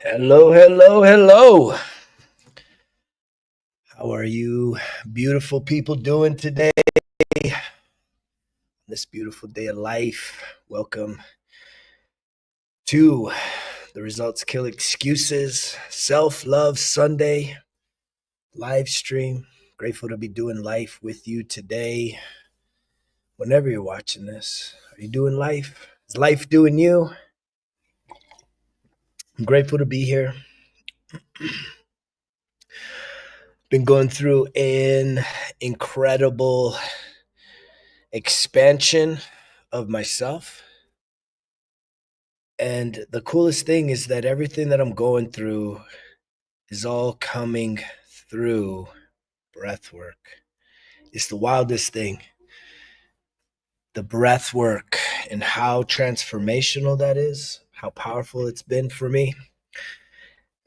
Hello, hello, hello. How are you, beautiful people, doing today? This beautiful day of life. Welcome to the Results Kill Excuses Self Love Sunday live stream. Grateful to be doing life with you today. Whenever you're watching this, are you doing life? Is life doing you? I'm grateful to be here. Been going through an incredible expansion of myself. And the coolest thing is that everything that I'm going through is all coming through breath work. It's the wildest thing. The breath work and how transformational that is, how powerful it's been for me.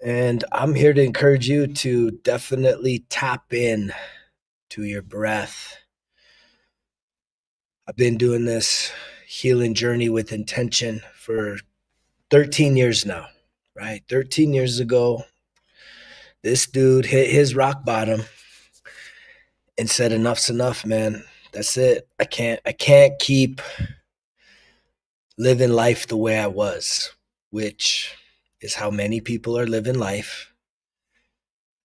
And I'm here to encourage you to definitely tap in to your breath. I've been doing this healing journey with intention for 13 years now, right? 13 years ago, this dude hit his rock bottom and said, enough's enough, man. That's it. I can't keep living life the way I was, which is how many people are living life,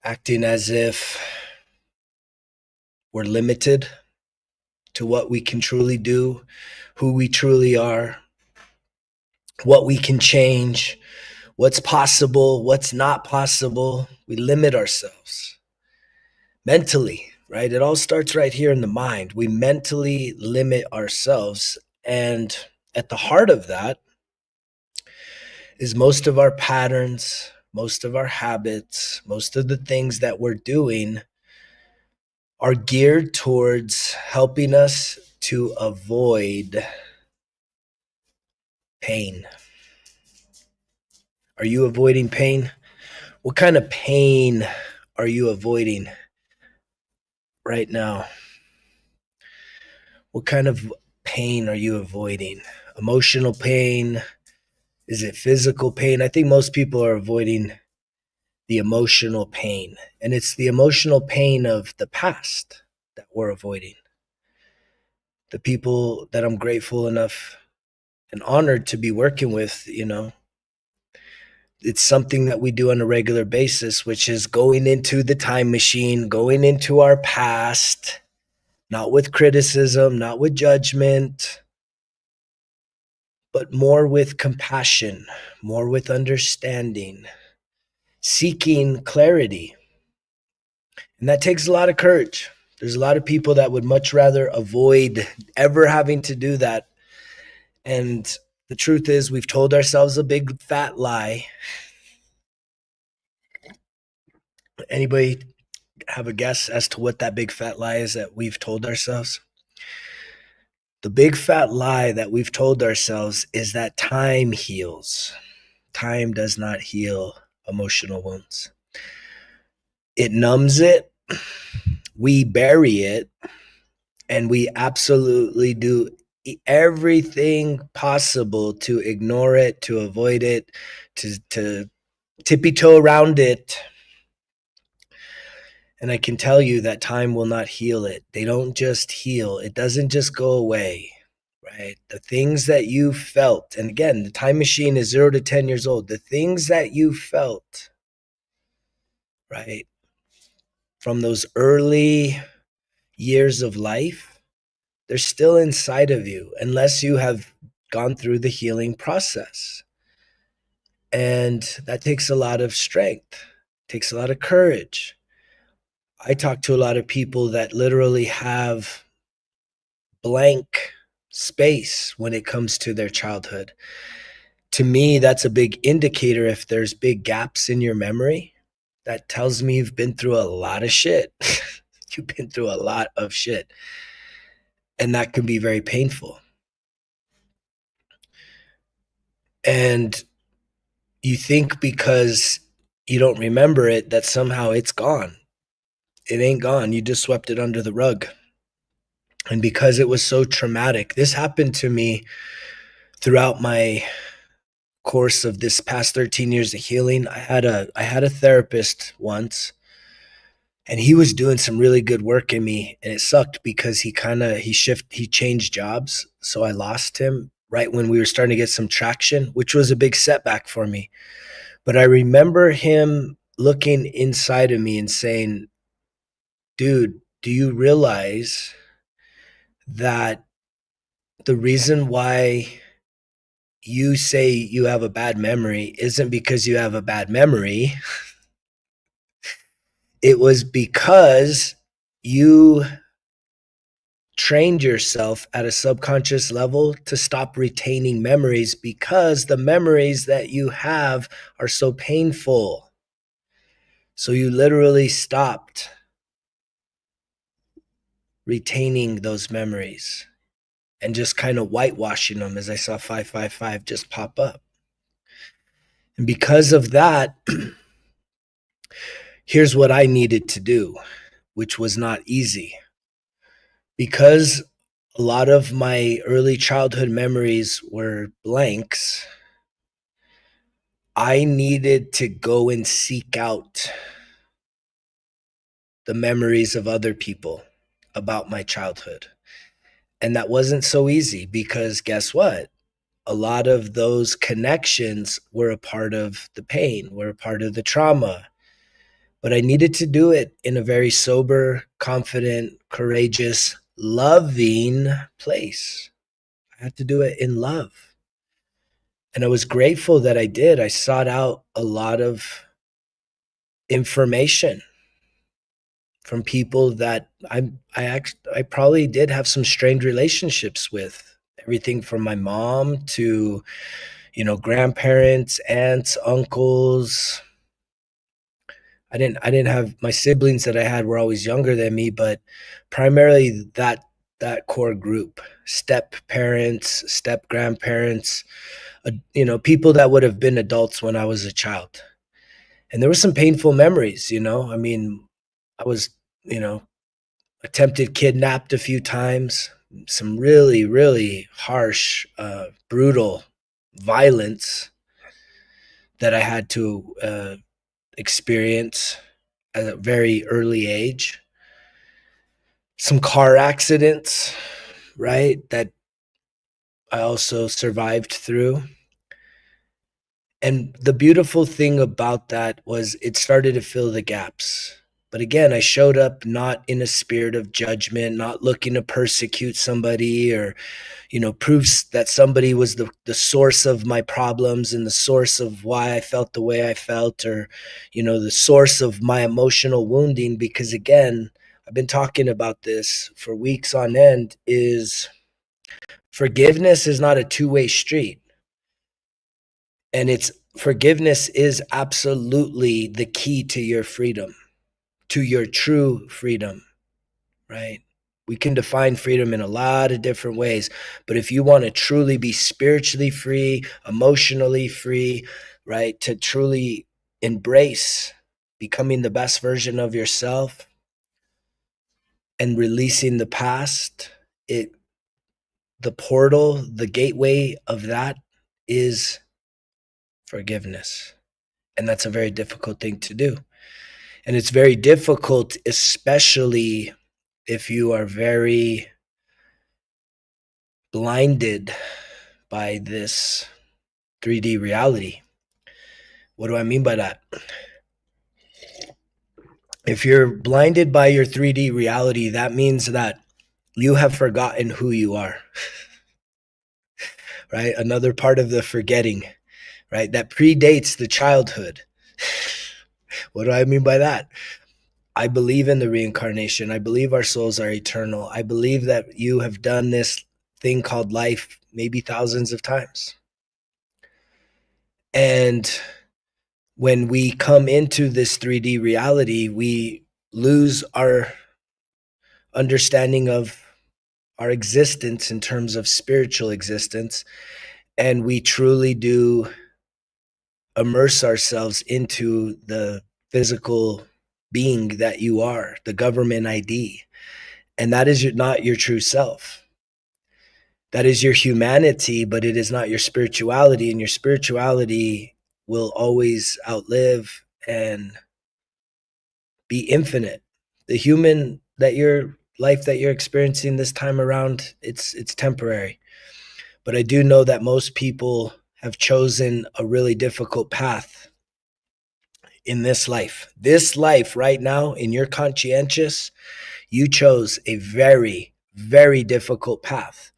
acting as if we're limited to what we can truly do, who we truly are, what we can change, what's possible, what's not possible. We limit ourselves mentally, right? It all starts right here in the mind. We mentally limit ourselves. And at the heart of that is most of our patterns, most of our habits, most of the things that we're doing are geared towards helping us to avoid pain. Are you avoiding pain? What kind of pain are you avoiding right now? What kind of pain are you avoiding? Emotional pain? Is it physical pain? I think most people are avoiding the emotional pain, and it's the emotional pain of the past that we're avoiding. The people that I'm grateful enough and honored to be working with, it's something that we do on a regular basis, which is going into the time machine, going into our past, not with criticism, not with judgment, but more with compassion, more with understanding, seeking clarity. And that takes a lot of courage. There's a lot of people that would much rather avoid ever having to do that. And the truth is, we've told ourselves a big fat lie. Anybody have a guess as to what that big fat lie is that we've told ourselves? The big fat lie that we've told ourselves is that time heals. Time does not heal emotional wounds. It numbs it, we bury it, and we absolutely do everything possible to ignore it, to avoid it, to tippy toe around it. And I can tell you that time will not heal it. They don't just heal. It doesn't just go away, right? The things that you felt, and again, the time machine is 0 to 10 years old. The things that you felt, right, from those early years of life, they're still inside of you unless you have gone through the healing process. And that takes a lot of strength, takes a lot of courage. I talk to a lot of people that literally have blank space when it comes to their childhood. To me, that's a big indicator. If there's big gaps in your memory, that tells me you've been through a lot of shit. You've been through a lot of shit. And that can be very painful. And you think because you don't remember it that somehow it's gone. It ain't gone. You just swept it under the rug. And because it was so traumatic, this happened to me throughout my course of this past 13 years of healing, I had a therapist once, and he was doing some really good work in me, and it sucked because he changed jobs, so I lost him right when we were starting to get some traction, which was a big setback for me. But I remember him looking inside of me and saying, "Dude, do you realize that the reason why you say you have a bad memory isn't because you have a bad memory. It was because you trained yourself at a subconscious level to stop retaining memories because the memories that you have are so painful. So you literally stopped retaining those memories and just kind of whitewashing them," as I saw 555 just pop up. And because of that, here's what I needed to do, which was not easy. Because a lot of my early childhood memories were blanks, I needed to go and seek out the memories of other people about my childhood. And that wasn't so easy because guess what? A lot of those connections were a part of the pain, were a part of the trauma. But I needed to do it in a very sober, confident, courageous, loving place. I had to do it in love. And I was grateful that I did. I sought out a lot of information from people that I probably did have some strained relationships with. Everything from my mom to, grandparents, aunts, uncles. I didn't have my siblings that I had were always younger than me, but primarily that core group, step parents, step grandparents, people that would have been adults when I was a child. And there were some painful memories. I mean, I was, you know, attempted kidnapped a few times, some really, really harsh, brutal violence that I had to experience at a very early age. Some car accidents, right, that I also survived through. And the beautiful thing about that was it started to fill the gaps. But again, I showed up not in a spirit of judgment, not looking to persecute somebody or, proofs that somebody was the source of my problems and the source of why I felt the way I felt, or, the source of my emotional wounding. Because again, I've been talking about this for weeks on end, is forgiveness is not a two-way street. And forgiveness is absolutely the key to your freedom, to your true freedom, right? We can define freedom in a lot of different ways, but if you want to truly be spiritually free, emotionally free, right, to truly embrace becoming the best version of yourself and releasing the past, the portal, the gateway of that is forgiveness. And that's a very difficult thing to do. And it's very difficult, especially if you are very blinded by this 3D reality. What do I mean by that? If you're blinded by your 3D reality, that means that you have forgotten who you are, right? Another part of the forgetting, right? That predates the childhood. What do I mean by that? I believe in the reincarnation. I believe our souls are eternal. I believe that you have done this thing called life maybe thousands of times. And when we come into this 3D reality, we lose our understanding of our existence in terms of spiritual existence. And we truly do immerse ourselves into the physical being that you are, the government ID. And that is not your true self. That is your humanity, but it is not your spirituality, and your spirituality will always outlive and be infinite. The human that your life that you're experiencing this time around, it's temporary. But I do know that most people have chosen a really difficult path in this life. This life right now, in your conscientious, you chose a very, very difficult path.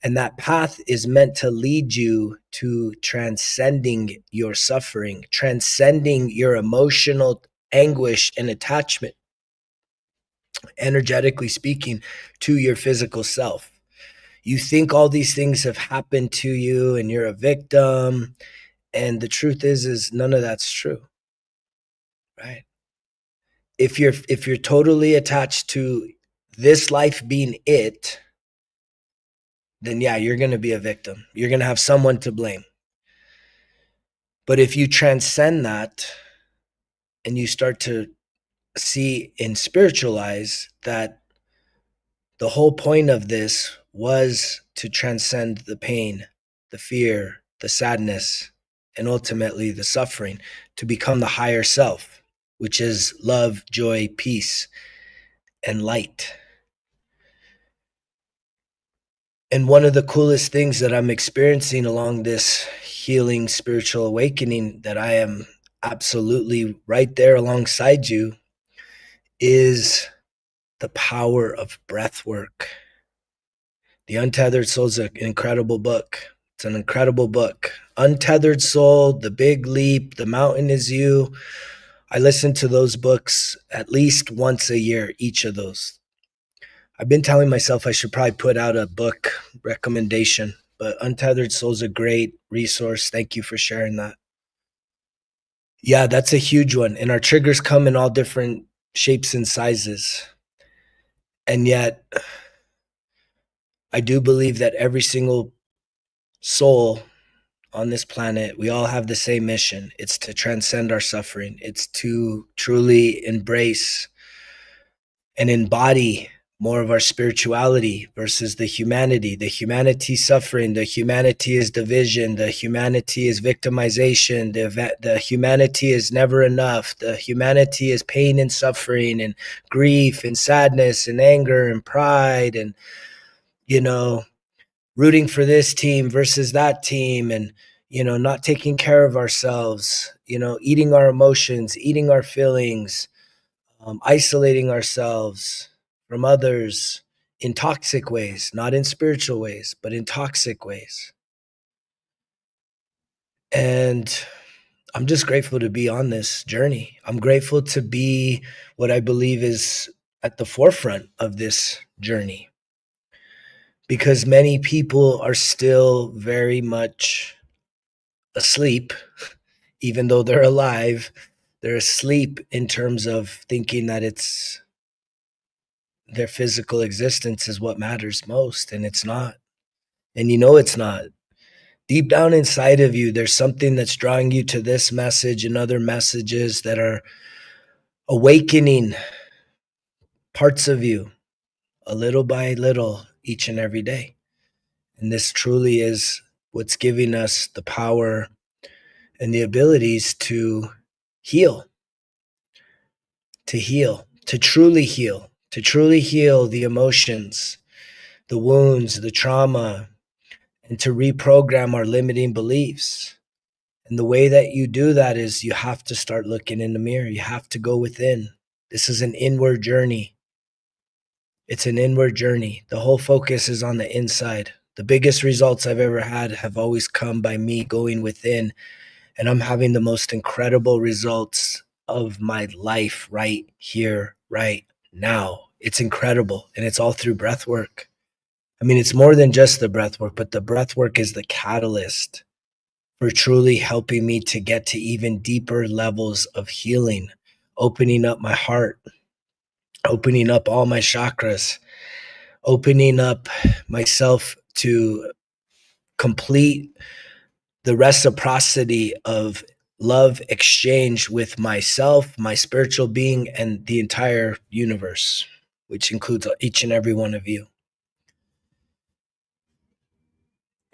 And that path is meant to lead you to transcending your suffering, transcending your emotional anguish and attachment, energetically speaking, to your physical self. You think all these things have happened to you and you're a victim. And the truth is none of that's true, right? If you're totally attached to this life being it, then yeah, you're going to be a victim. You're going to have someone to blame. But if you transcend that and you start to see and spiritualize that the whole point of this was to transcend the pain, the fear, the sadness, and ultimately the suffering, to become the higher self, which is love, joy, peace, and light. And one of the coolest things that I'm experiencing along this healing spiritual awakening, that I am absolutely right there alongside you, is the power of breath work. The Untethered Soul is an incredible book. It's an incredible book. Untethered Soul, The Big Leap, The Mountain Is You. I listen to those books at least once a year, each of those. I've been telling myself I should probably put out a book recommendation, but Untethered Soul is a great resource. Thank you for sharing that. Yeah, that's a huge one. And our triggers come in all different shapes and sizes. And yet, I do believe that every single soul on this planet, we all have the same mission. It's to transcend our suffering. It's to truly embrace and embody more of our spirituality versus the humanity. The humanity suffering, the humanity is division, the humanity is victimization, the humanity is never enough, the humanity is pain and suffering and grief and sadness and anger and pride and, rooting for this team versus that team and, not taking care of ourselves, eating our emotions, eating our feelings, isolating ourselves from others in toxic ways, not in spiritual ways, but in toxic ways. And I'm just grateful to be on this journey. I'm grateful to be what I believe is at the forefront of this journey, because many people are still very much asleep, even though they're alive. They're asleep in terms of thinking that it's their physical existence is what matters most, and it's not. And it's not. Deep down inside of you, there's something that's drawing you to this message and other messages that are awakening parts of you a little by little each and every day. And this truly is what's giving us the power and the abilities to heal, to truly heal, the emotions, the wounds, the trauma, and to reprogram our limiting beliefs. And the way that you do that is you have to start looking in the mirror. You have to go within. This is an inward journey. It's an inward journey. The whole focus is on the inside. The biggest results I've ever had have always come by me going within, and I'm having the most incredible results of my life right here, right now. It's incredible, and it's all through breath work. I mean, it's more than just the breath work, but the breath work is the catalyst for truly helping me to get to even deeper levels of healing, opening up my heart, opening up all my chakras, opening up myself to complete the reciprocity of love exchange with myself, my spiritual being, and the entire universe, which includes each and every one of you.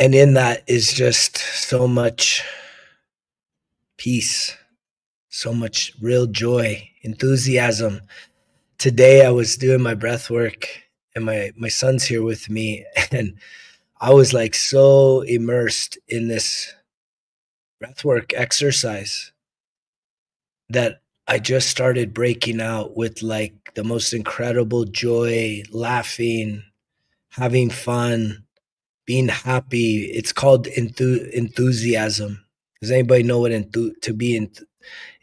And in that is just so much peace, so much real joy, enthusiasm. Today I was doing my breath work and my son's here with me, and I was like so immersed in this breathwork exercise that I just started breaking out with like the most incredible joy, laughing, having fun, being happy. It's called enthusiasm. Does anybody know what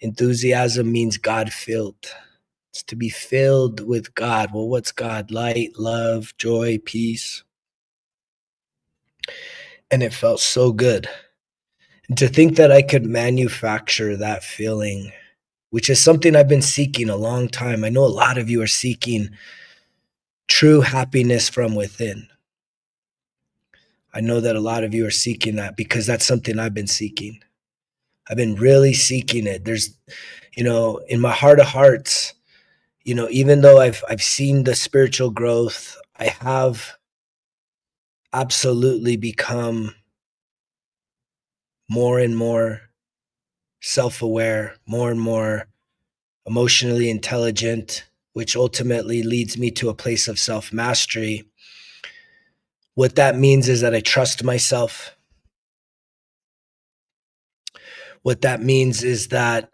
enthusiasm means? God filled. It's to be filled with God. Well, what's God? Light, love, joy, peace. And it felt so good. And to think that I could manufacture that feeling, which is something I've been seeking a long time. I know a lot of you are seeking true happiness from within. I know that a lot of you are seeking that because that's something I've been seeking. I've been really seeking it. There's, in my heart of hearts, even though I've seen the spiritual growth, I have absolutely become more and more self-aware, more and more emotionally intelligent, which ultimately leads me to a place of self-mastery. What that means is that I trust myself. What that means is that,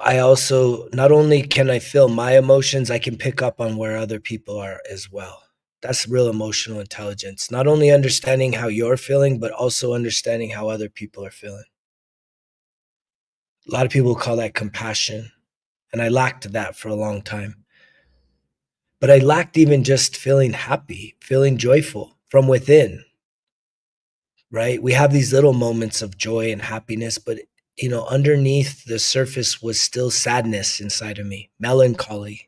I also, not only can I feel my emotions, I can pick up on where other people are as well. That's real emotional intelligence. Not only understanding how you're feeling, but also understanding how other people are feeling. A lot of people call that compassion, and I lacked that for a long time. But I lacked even just feeling happy, feeling joyful from within, right? We have these little moments of joy and happiness, but underneath the surface was still sadness inside of me, melancholy.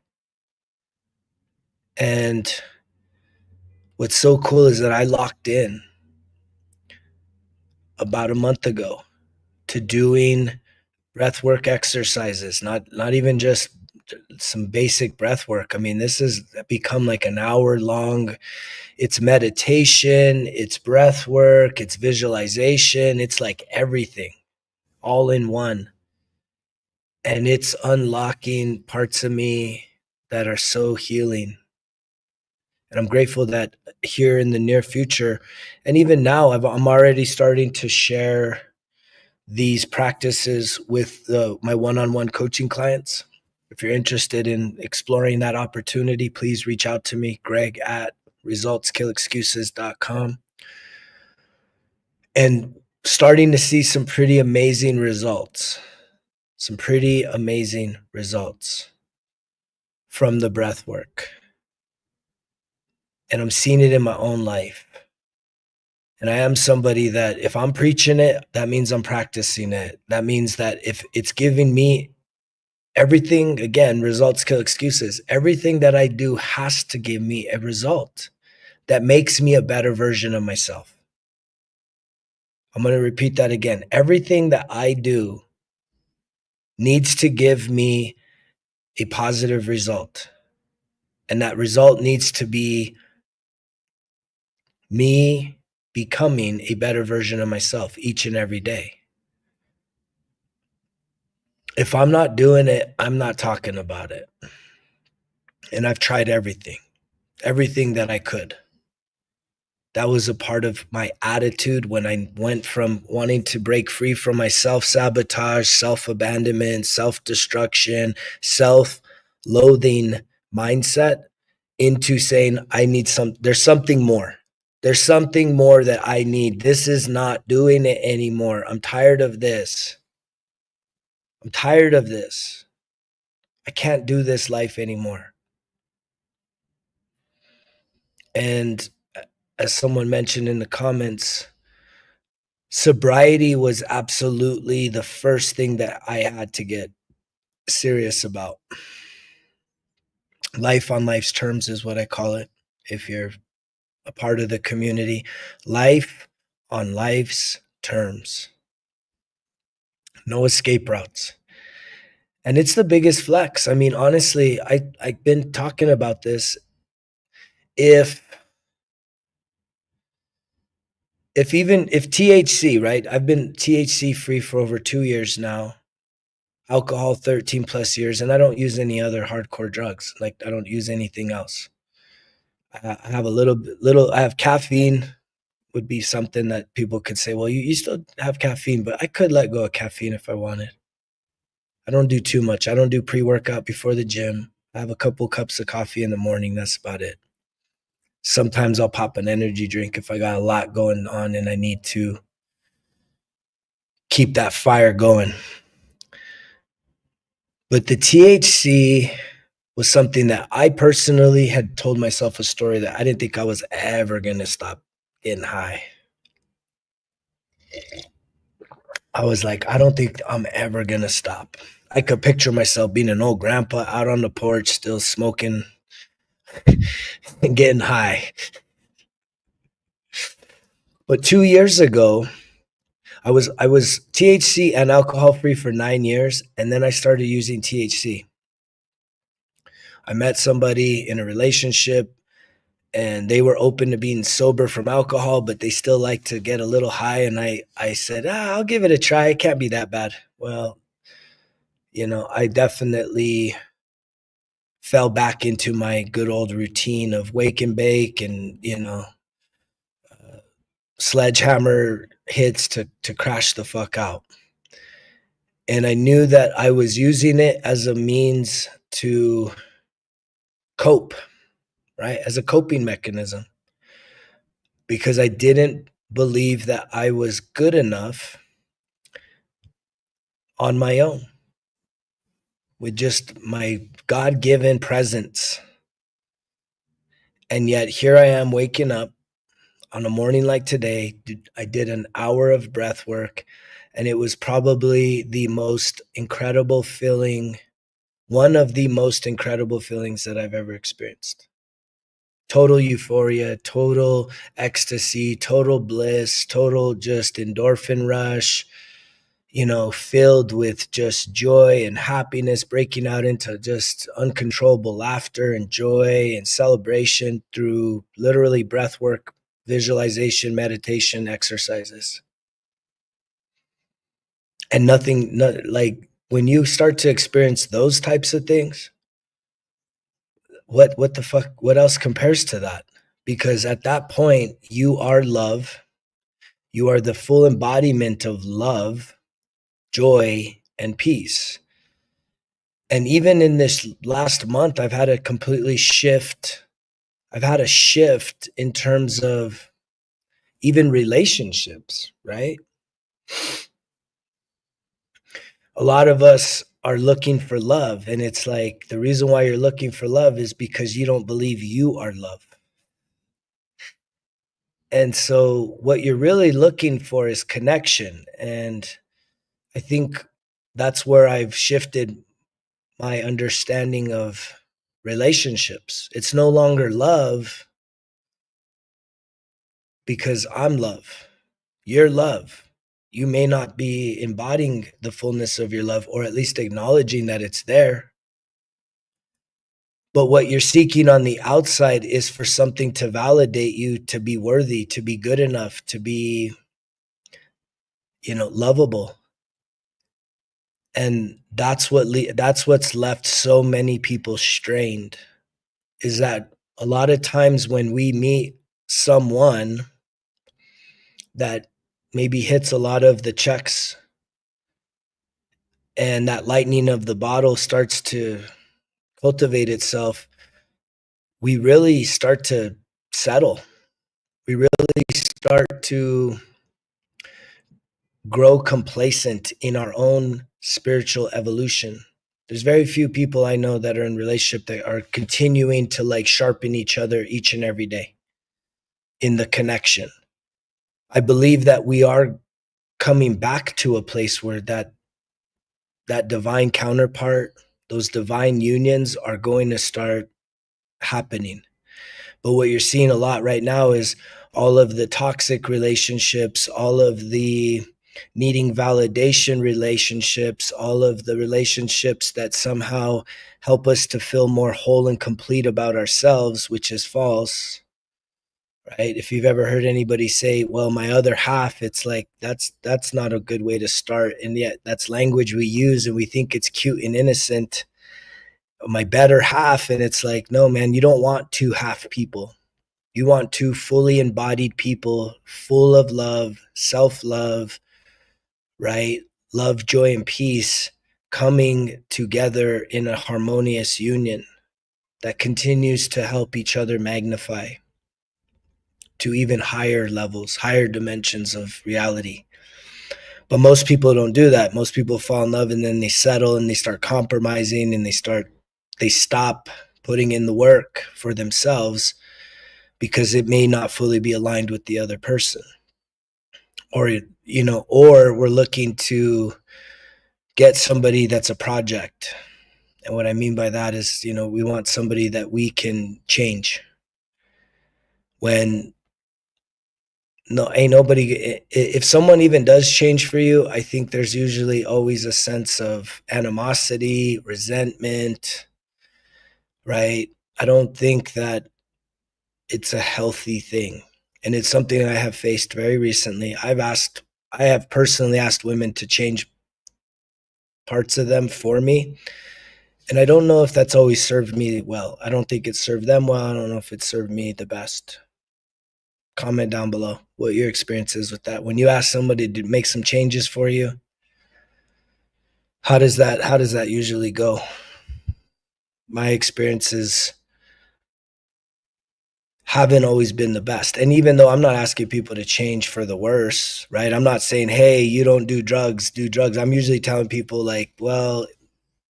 And what's so cool is that I locked in about a month ago to doing breath work exercises, not even just some basic breath work. I mean, this has become like an hour long. It's meditation, it's breath work, it's visualization, it's like everything all in one. And it's unlocking parts of me that are so healing. And I'm grateful that here in the near future, and even now, I'm already starting to share these practices with my one-on-one coaching clients. If you're interested in exploring that opportunity, please reach out to me, Greg at resultskillexcuses.com. And starting to see some pretty amazing results from the breath work. And I'm seeing it in my own life. And I am somebody that if I'm preaching it, that means I'm practicing it. That means that if it's giving me everything, again, results kill excuses. Everything that I do has to give me a result that makes me a better version of myself. I'm going to repeat that again. Everything that I do needs to give me a positive result. And that result needs to be me becoming a better version of myself each and every day. If I'm not doing it, I'm not talking about it. And I've tried everything that I could. That was a part of my attitude when I went from wanting to break free from my self-sabotage, self-abandonment, self-destruction, self-loathing mindset into saying, there's something more. There's something more that I need. This is not doing it anymore. I'm tired of this. I can't do this life anymore. And as someone mentioned in the comments, sobriety was absolutely the first thing that I had to get serious about. Life on life's terms is what I call it. If you're a part of the community, life on life's terms. No escape routes. And it's the biggest flex. I mean, honestly, I've been talking about this. If if THC, right? I've been THC free for over 2 years now, alcohol 13 plus years, and I don't use any other hardcore drugs. Like I don't use anything else. I have a I have caffeine would be something that people could say, well, you still have caffeine, but I could let go of caffeine if I wanted. I don't do too much. I don't do pre-workout before the gym. I have a couple cups of coffee in the morning. That's about it. Sometimes I'll pop an energy drink if I got a lot going on and I need to keep that fire going. But the THC was something that I personally had told myself a story that I didn't think I was ever going to stop getting high. I was like, I don't think I'm ever going to stop. I could picture myself being an old grandpa out on the porch, still smoking and getting high. But 2 years ago, I was THC and alcohol free for 9 years, and then I started using THC. I met somebody in a relationship, and they were open to being sober from alcohol, but they still like to get a little high. And I said, I'll give it a try. It can't be that bad. Well, I definitely fell back into my good old routine of wake and bake and, sledgehammer hits to crash the fuck out. And I knew that I was using it as a means to cope, right? As a coping mechanism, because I didn't believe that I was good enough on my own with just my God-given presence. And yet here I am waking up on a morning like today. I did an hour of breath work, and it was probably the most incredible feeling, one of the most incredible feelings that I've ever experienced. Total euphoria, total ecstasy, total bliss, total just endorphin rush, filled with just joy and happiness, breaking out into just uncontrollable laughter and joy and celebration through literally breath work, visualization, meditation, exercises. And like when you start to experience those types of things, what the fuck, what else compares to that? Because at that point, you are love. You are the full embodiment of love, joy, and peace. And even in this last month, I've had a completely shift. I've had a shift in terms of even relationships, right? A lot of us are looking for love. And it's like the reason why you're looking for love is because you don't believe you are love. And so what you're really looking for is connection. And I think that's where I've shifted my understanding of relationships. It's no longer love because I'm love. You're love. You may not be embodying the fullness of your love, or at least acknowledging that it's there. But what you're seeking on the outside is for something to validate you, to be worthy, to be good enough, to be, lovable. And that's what's left so many people strained, is that a lot of times when we meet someone that maybe hits a lot of the checks and that lightning of the bottle starts to cultivate itself, we really start to settle. We really start to grow complacent in our own spiritual evolution. There's very few people I know that are in relationship that are continuing to like sharpen each other each and every day in the connection. I believe that we are coming back to a place where that divine counterpart, those divine unions are going to start happening. But what you're seeing a lot right now is all of the toxic relationships, all of the needing validation relationships, all of the relationships that somehow help us to feel more whole and complete about ourselves, which is false, right? If you've ever heard anybody say, well, my other half, it's like that's not a good way to start. And yet that's language we use and we think it's cute and innocent. My better half. And it's like, no, man, you don't want two half people. You want two fully embodied people, full of love, self-love, right? Love, joy, and peace coming together in a harmonious union that continues to help each other magnify to even higher levels, higher dimensions of reality. But most people don't do that. Most people fall in love and then they settle and they start compromising and they stop putting in the work for themselves because it may not fully be aligned with the other person. Or or we're looking to get somebody that's a project. And what I mean by that is, we want somebody that we can change. When no, ain't nobody. If someone even does change for you, I think there's usually always a sense of animosity, resentment, right? I don't think that it's a healthy thing. And it's something I have faced very recently. I have personally asked women to change parts of them for me. And I don't know if that's always served me well. I don't think it served them well. I don't know if it served me the best. Comment down below what your experience is with that. When you ask somebody to make some changes for you, how does that usually go? My experiences haven't always been the best. And even though I'm not asking people to change for the worse, right? I'm not saying, hey, you don't do drugs, do drugs. I'm usually telling people like, well,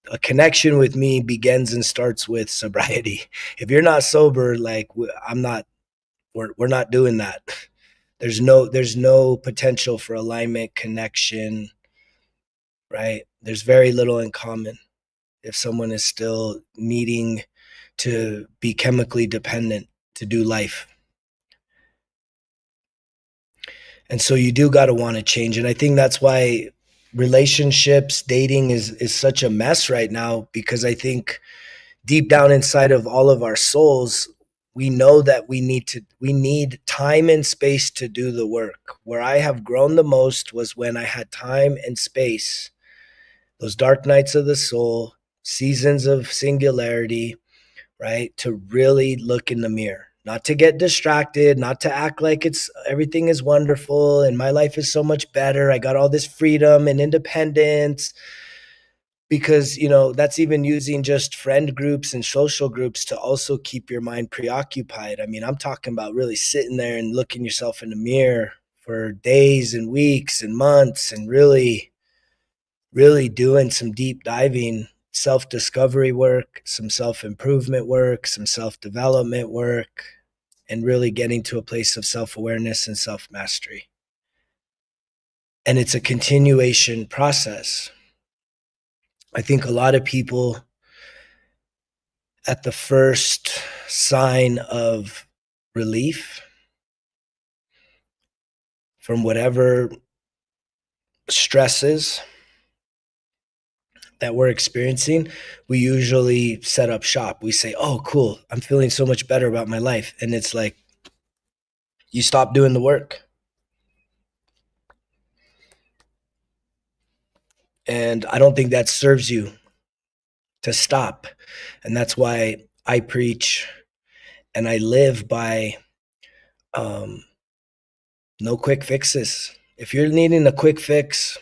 a connection with me begins and starts with sobriety. If you're not sober, like I'm not, we're not doing that. There's no potential for alignment, connection, right? There's very little in common if someone is still needing to be chemically dependent to do life. And so you do got to want to change. And I think that's why relationships, dating is such a mess right now, because I think deep down inside of all of our souls, we know that we need time and space to do the work. Where I have grown the most was when I had time and space, those dark nights of the soul, seasons of singularity, right? To really look in the mirror, not to get distracted, not to act like it's everything is wonderful and my life is so much better. I got all this freedom and independence, because that's even using just friend groups and social groups to also keep your mind preoccupied. I mean, I'm talking about really sitting there and looking yourself in the mirror for days and weeks and months and really really doing some deep diving self-discovery work, some self-improvement work, some self-development work, and really getting to a place of self-awareness and self-mastery. And it's a continuation process. I think a lot of people, at the first sign of relief from whatever stresses that we're experiencing, we usually set up shop. We say, oh, cool, I'm feeling so much better about my life. And it's like, you stop doing the work. And I don't think that serves you to stop. And that's why I preach and I live by no quick fixes. If you're needing a quick fix,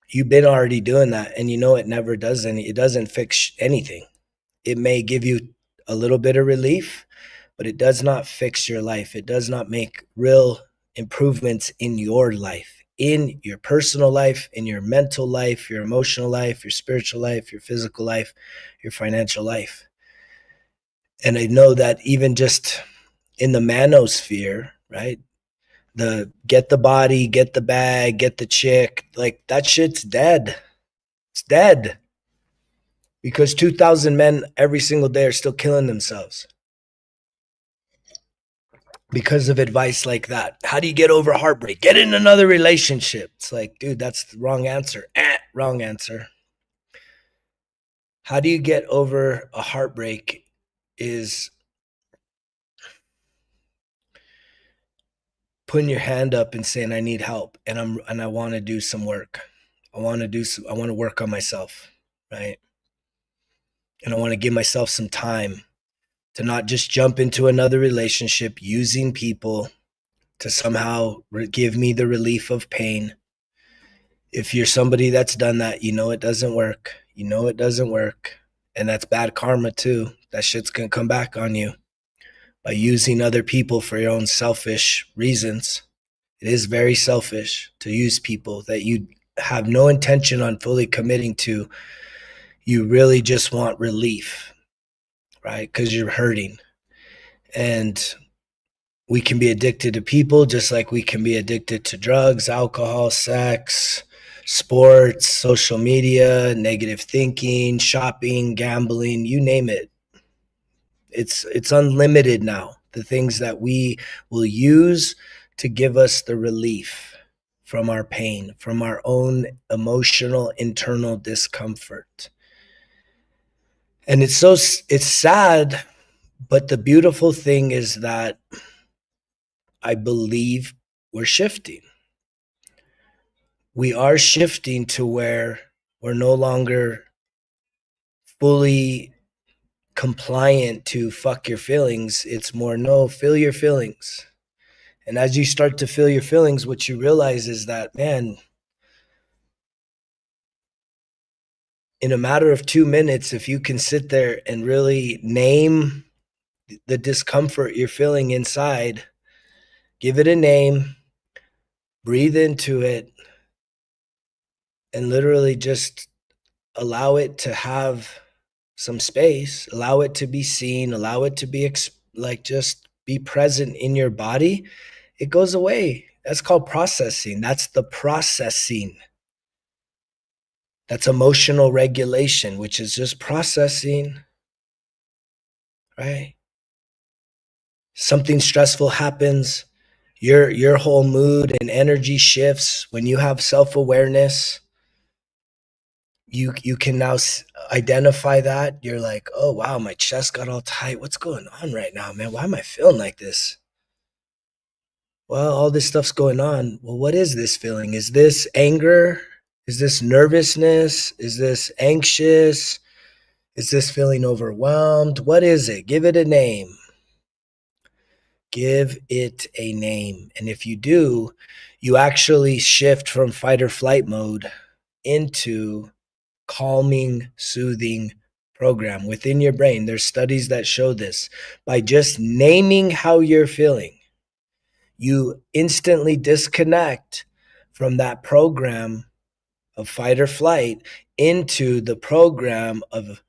you've been already doing that. And it never does it doesn't fix anything. It may give you a little bit of relief, but it does not fix your life. It does not make real improvements in your life, in your personal life, in your mental life, your emotional life, your spiritual life, your physical life, your financial life. And I know that even just in the manosphere, right? The get the body, get the bag, get the chick, like that shit's dead. It's dead. Because 2,000 men every single day are still killing themselves because of advice like that. How do you get over heartbreak? Get in another relationship. It's like, dude, that's the wrong answer. Wrong answer. How do you get over a heartbreak is putting your hand up and saying, I need help, and I want to do some work. I want to work on myself, right? And I want to give myself some time to not just jump into another relationship using people to somehow give me the relief of pain. If you're somebody that's done that, you know it doesn't work. You know it doesn't work. And that's bad karma too. That shit's going to come back on you by using other people for your own selfish reasons. It is very selfish to use people that you have no intention on fully committing to. You really just want relief, right? Because you're hurting. And we can be addicted to people just like we can be addicted to drugs, alcohol, sex, sports, social media, negative thinking, shopping, gambling, you name it. It's unlimited now. The things that we will use to give us the relief from our pain, from our own emotional internal discomfort. And it's sad, but the beautiful thing is that I believe we're shifting. We are shifting to where we're no longer fully compliant to fuck your feelings. It's more, no, feel your feelings. And as you start to feel your feelings, what you realize is that, man, in a matter of 2 minutes, if you can sit there and really name the discomfort you're feeling inside, give it a name, breathe into it, and literally just allow it to have some space, allow it to be seen, allow it to be just be present in your body, it goes away. That's called processing. That's the processing. That's emotional regulation, which is just processing, right? Something stressful happens, your whole mood and energy shifts. When you have self-awareness, you can now identify that. You're like, oh wow, my chest got all tight. What's going on right now, man? Why am I feeling like this? Well, all this stuff's going on. Well, what is this feeling? Is this anger? Is this nervousness? Is this anxious? Is this feeling overwhelmed? What is it? Give it a name. Give it a name. And if you do, you actually shift from fight or flight mode into calming, soothing program within your brain. There's studies that show this. By just naming how you're feeling, you instantly disconnect from that program of fight or flight into the program of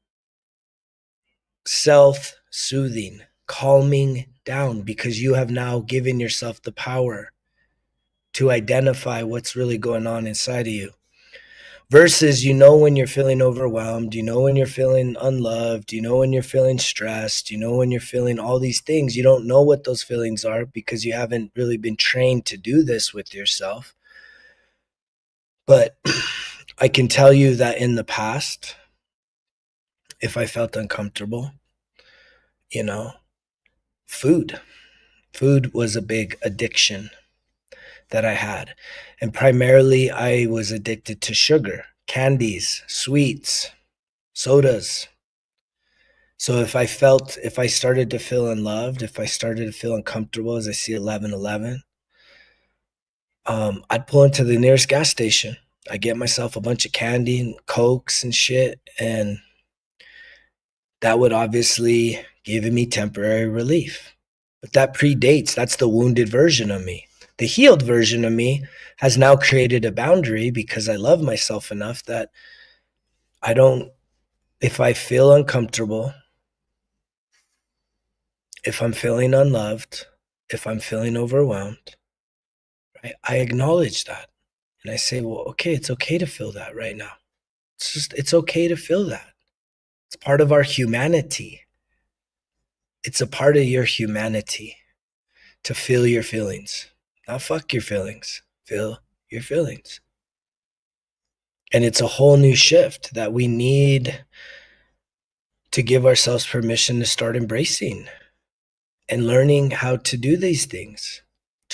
self-soothing, calming down, because you have now given yourself the power to identify what's really going on inside of you. Versus, when you're feeling overwhelmed, when you're feeling unloved, when you're feeling stressed, when you're feeling all these things, you don't know what those feelings are because you haven't really been trained to do this with yourself. But I can tell you that in the past, if I felt uncomfortable, food was a big addiction that I had. And primarily I was addicted to sugar, candies, sweets, sodas. So if I started to feel unloved, if I started to feel uncomfortable, as I see 11:11, I'd pull into the nearest gas station. I get myself a bunch of candy and Cokes and shit, and that would obviously give me temporary relief. But that predates, that's the wounded version of me. The healed version of me has now created a boundary because I love myself enough that if I feel uncomfortable, if I'm feeling unloved, if I'm feeling overwhelmed, right, I acknowledge that. And I say, well, okay, it's okay to feel that right now. It's okay to feel that. It's part of our humanity. It's a part of your humanity to feel your feelings. Not fuck your feelings. Feel your feelings. And it's a whole new shift that we need to give ourselves permission to start embracing and learning how to do these things,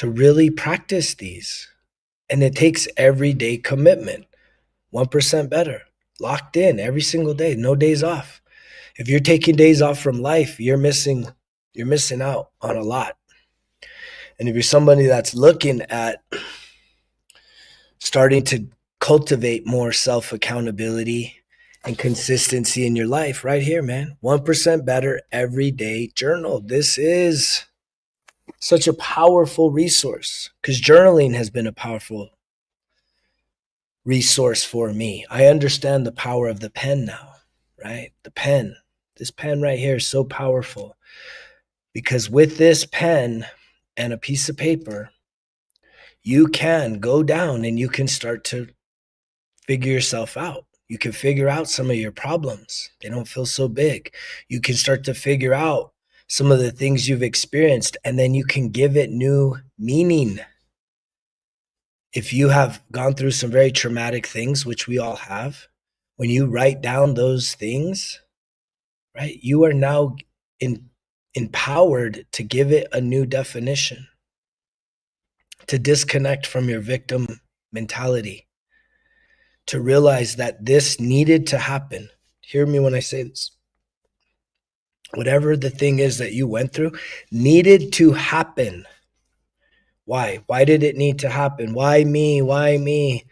to really practice these. And it takes everyday commitment. 1% better, locked in every single day, no days off. If you're taking days off from life, you're missing out on a lot. And if you're somebody that's looking at starting to cultivate more self accountability and consistency in your life, right here, man, 1% better everyday journal. This is such a powerful resource because journaling has been a powerful resource for me. I understand the power of the pen now, right? The pen, this pen right here is so powerful because with this pen and a piece of paper, you can go down and you can start to figure yourself out. You can figure out some of your problems. They don't feel so big. You can start to figure out some of the things you've experienced, and then you can give it new meaning. If you have gone through some very traumatic things, which we all have, when you write down those things, right, you are now empowered to give it a new definition, to disconnect from your victim mentality, to realize that this needed to happen. Hear me when I say this. Whatever the thing is that you went through needed to happen. Why? Why did it need to happen? Why me? Why me?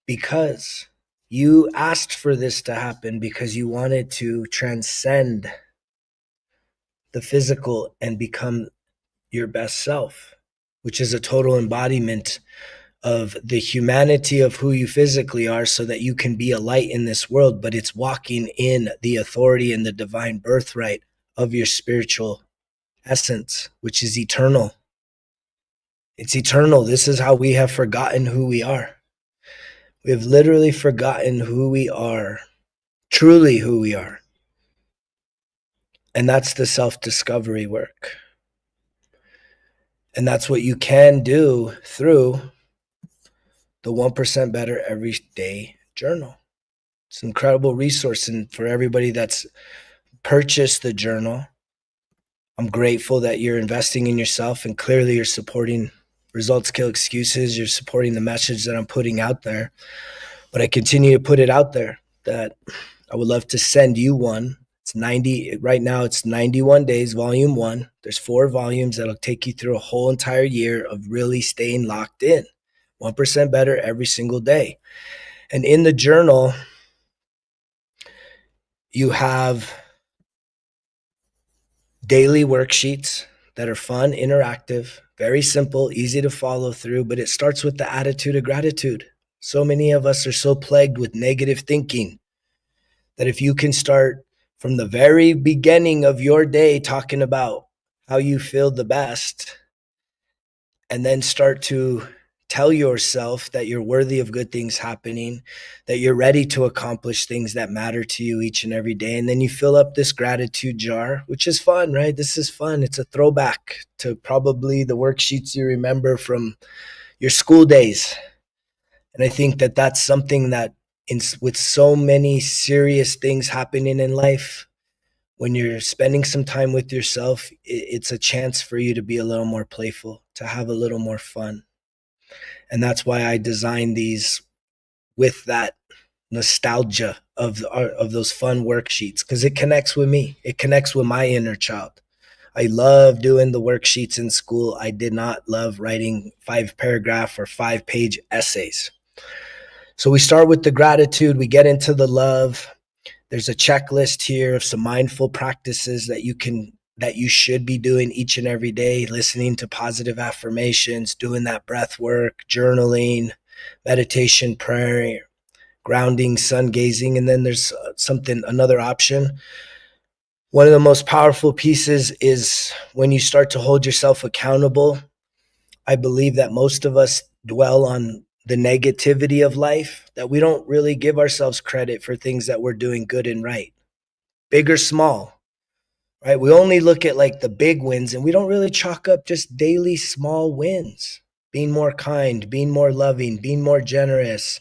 Because you asked for this to happen because you wanted to transcend the physical and become your best self, which is a total embodiment of the humanity of who you physically are so that you can be a light in this world, but it's walking in the authority and the divine birthright of your spiritual essence, which is eternal. It's eternal. This is how we have forgotten who we are. We have literally forgotten who we are, truly who we are. And that's the self-discovery work. And that's what you can do through the 1% Better Everyday Journal. It's an incredible resource. And for everybody that's purchased the journal, I'm grateful that you're investing in yourself, and clearly you're supporting Results Kill Excuses. You're supporting the message that I'm putting out there. But I continue to put it out there that I would love to send you one. It's 90, right now it's 91 days, volume 1. There's 4 volumes that'll take you through a whole entire year of really staying locked in. 1% better every single day. And in the journal, you have daily worksheets that are fun, interactive, very simple, easy to follow through, but it starts with the attitude of gratitude. So many of us are so plagued with negative thinking that if you can start from the very beginning of your day talking about how you feel the best, and then start to tell yourself that you're worthy of good things happening, that you're ready to accomplish things that matter to you each and every day. And then you fill up this gratitude jar, which is fun, right? This is fun. It's a throwback to probably the worksheets you remember from your school days. And I think that that's something that with so many serious things happening in life, when you're spending some time with yourself, it's a chance for you to be a little more playful, to have a little more fun. And that's why I designed these with that nostalgia of those fun worksheets, because it connects with me. It connects with my inner child. I love doing the worksheets in school. I did not love writing 5-paragraph or 5-page essays. So we start with the gratitude, we get into the love. There's a checklist here of some mindful practices that you should be doing each and every day, listening to positive affirmations, doing that breath work, journaling, meditation, prayer, grounding, sun gazing. And then there's another option. One of the most powerful pieces is when you start to hold yourself accountable. I believe that most of us dwell on the negativity of life, that we don't really give ourselves credit for things that we're doing good and right, big or small, right? We only look at like the big wins, and we don't really chalk up just daily small wins, being more kind, being more loving, being more generous,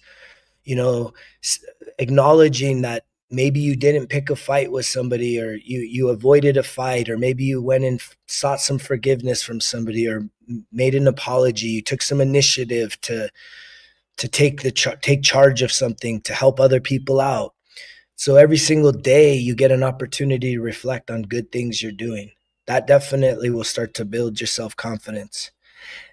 acknowledging that maybe you didn't pick a fight with somebody, or you avoided a fight, or maybe you went and sought some forgiveness from somebody, or made an apology. You took some initiative to take charge of something, to help other people out. So every single day you get an opportunity to reflect on good things you're doing. That definitely will start to build your self-confidence.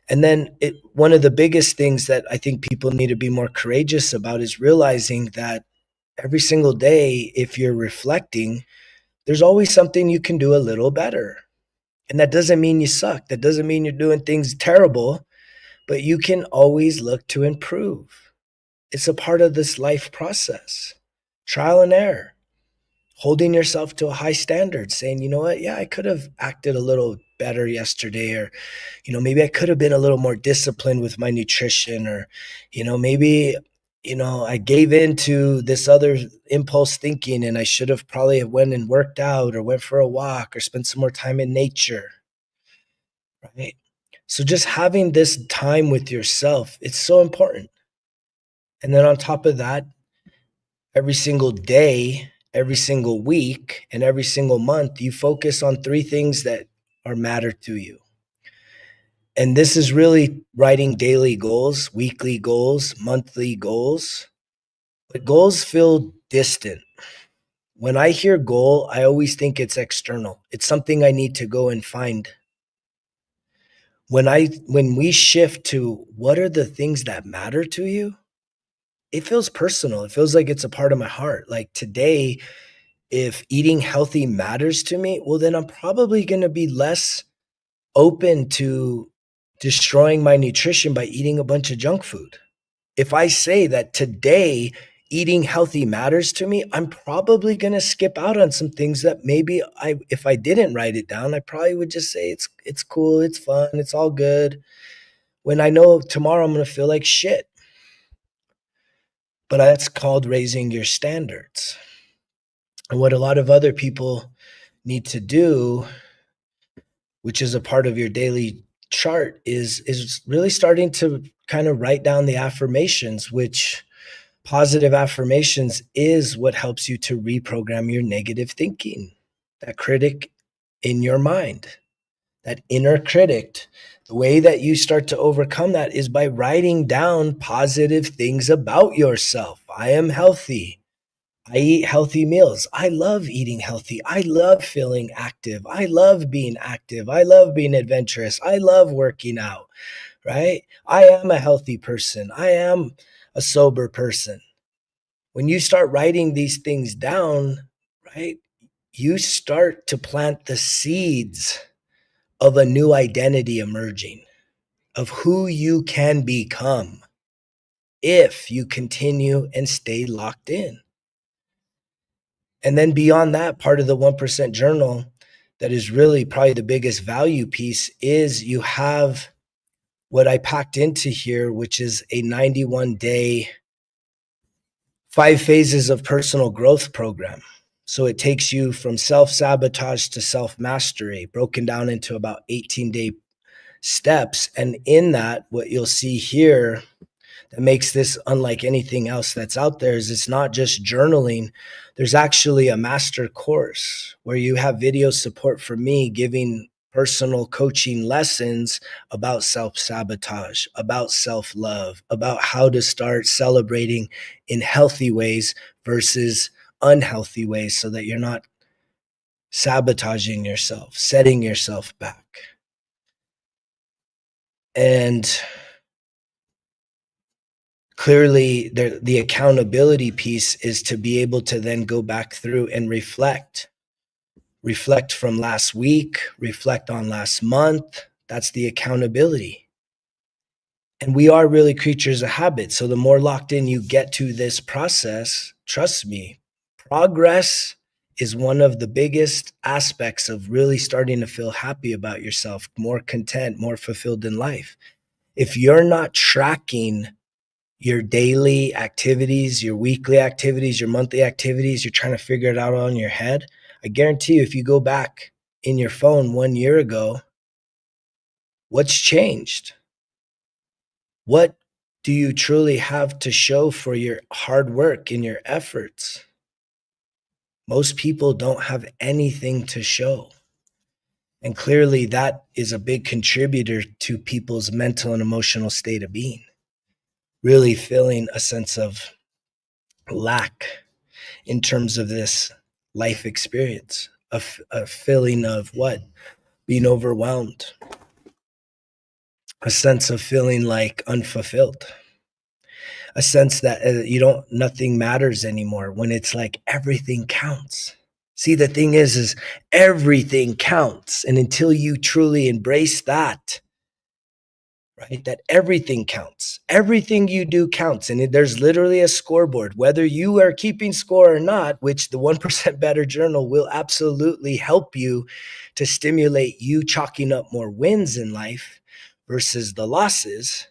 And then one of the biggest things that I think people need to be more courageous about is realizing that every single day, if you're reflecting, there's always something you can do a little better. And that doesn't mean you suck. That doesn't mean you're doing things terrible, but you can always look to improve. It's a part of this life process. Trial and error, holding yourself to a high standard, saying, you know what? Yeah, I could have acted a little better yesterday, or, maybe I could have been a little more disciplined with my nutrition, or, maybe, I gave in to this other impulse thinking, and I should have probably went and worked out, or went for a walk, or spent some more time in nature, right? So just having this time with yourself, it's so important. And then on top of that, every single day, every single week, and every single month, you focus on three things that are matter to you. And this is really writing daily goals, weekly goals, monthly goals. But goals feel distant. When I hear goal, I always think it's external. It's something I need to go and find. When we shift to what are the things that matter to you, it feels personal. It feels like it's a part of my heart. Like today, if eating healthy matters to me, well, then I'm probably going to be less open to destroying my nutrition by eating a bunch of junk food. If I say that today eating healthy matters to me, I'm probably going to skip out on some things that maybe if I didn't write it down, I probably would just say it's cool, it's fun, it's all good, when I know tomorrow I'm going to feel like shit. But that's called raising your standards. And what a lot of other people need to do, which is a part of your daily chart, is really starting to kind of write down the affirmations, which positive affirmations is what helps you to reprogram your negative thinking, that critic in your mind, that inner critic. The way that you start to overcome that is by writing down positive things about yourself. I am healthy. I eat healthy meals. I love eating healthy. I love feeling active. I love being active. I love being adventurous. I love working out, right? I am a healthy person. I am a sober person. When you start writing these things down, right, you start to plant the seeds of a new identity emerging, of who you can become if you continue and stay locked in. And then beyond that, part of the 1% journal that is really probably the biggest value piece is you have what I packed into here, which is a 91-day, 5 phases of personal growth program. So it takes you from self-sabotage to self-mastery, broken down into about 18-day steps. And in that, what you'll see here that makes this unlike anything else that's out there is it's not just journaling. There's actually a master course where you have video support from me giving personal coaching lessons about self-sabotage, about self-love, about how to start celebrating in healthy ways versus unhealthy ways, so that you're not sabotaging yourself, setting yourself back. And clearly, the accountability piece is to be able to then go back through and reflect from last week, reflect on last month. That's the accountability. And we are really creatures of habit. So the more locked in you get to this process, trust me, progress is one of the biggest aspects of really starting to feel happy about yourself, more content, more fulfilled in life. If you're not tracking your daily activities, your weekly activities, your monthly activities, you're trying to figure it out on your head, I guarantee you, if you go back in your phone 1 year ago, what's changed? What do you truly have to show for your hard work and your efforts? Most people don't have anything to show. And clearly, that is a big contributor to people's mental and emotional state of being, really feeling a sense of lack in terms of this life experience, a feeling of what? Being overwhelmed, a sense of feeling like unfulfilled, a sense that nothing matters anymore when it's like everything counts. See, the thing is everything counts. And until you truly embrace that, right, that everything counts, everything you do counts. And there's literally a scoreboard, whether you are keeping score or not, which the 1% Better Journal will absolutely help you to stimulate you chalking up more wins in life versus the losses.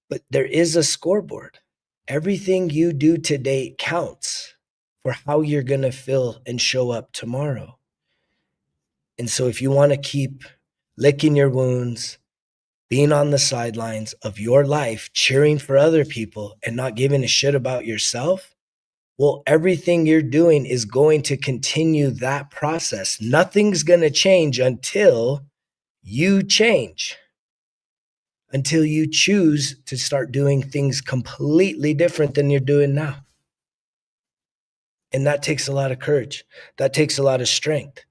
But there is a scoreboard. Everything you do today counts for how you're going to feel and show up tomorrow. And so if you want to keep licking your wounds, being on the sidelines of your life, cheering for other people and not giving a shit about yourself, well, everything you're doing is going to continue that process. Nothing's going to change until you change, until you choose to start doing things completely different than you're doing now. And that takes a lot of courage. That takes a lot of strength.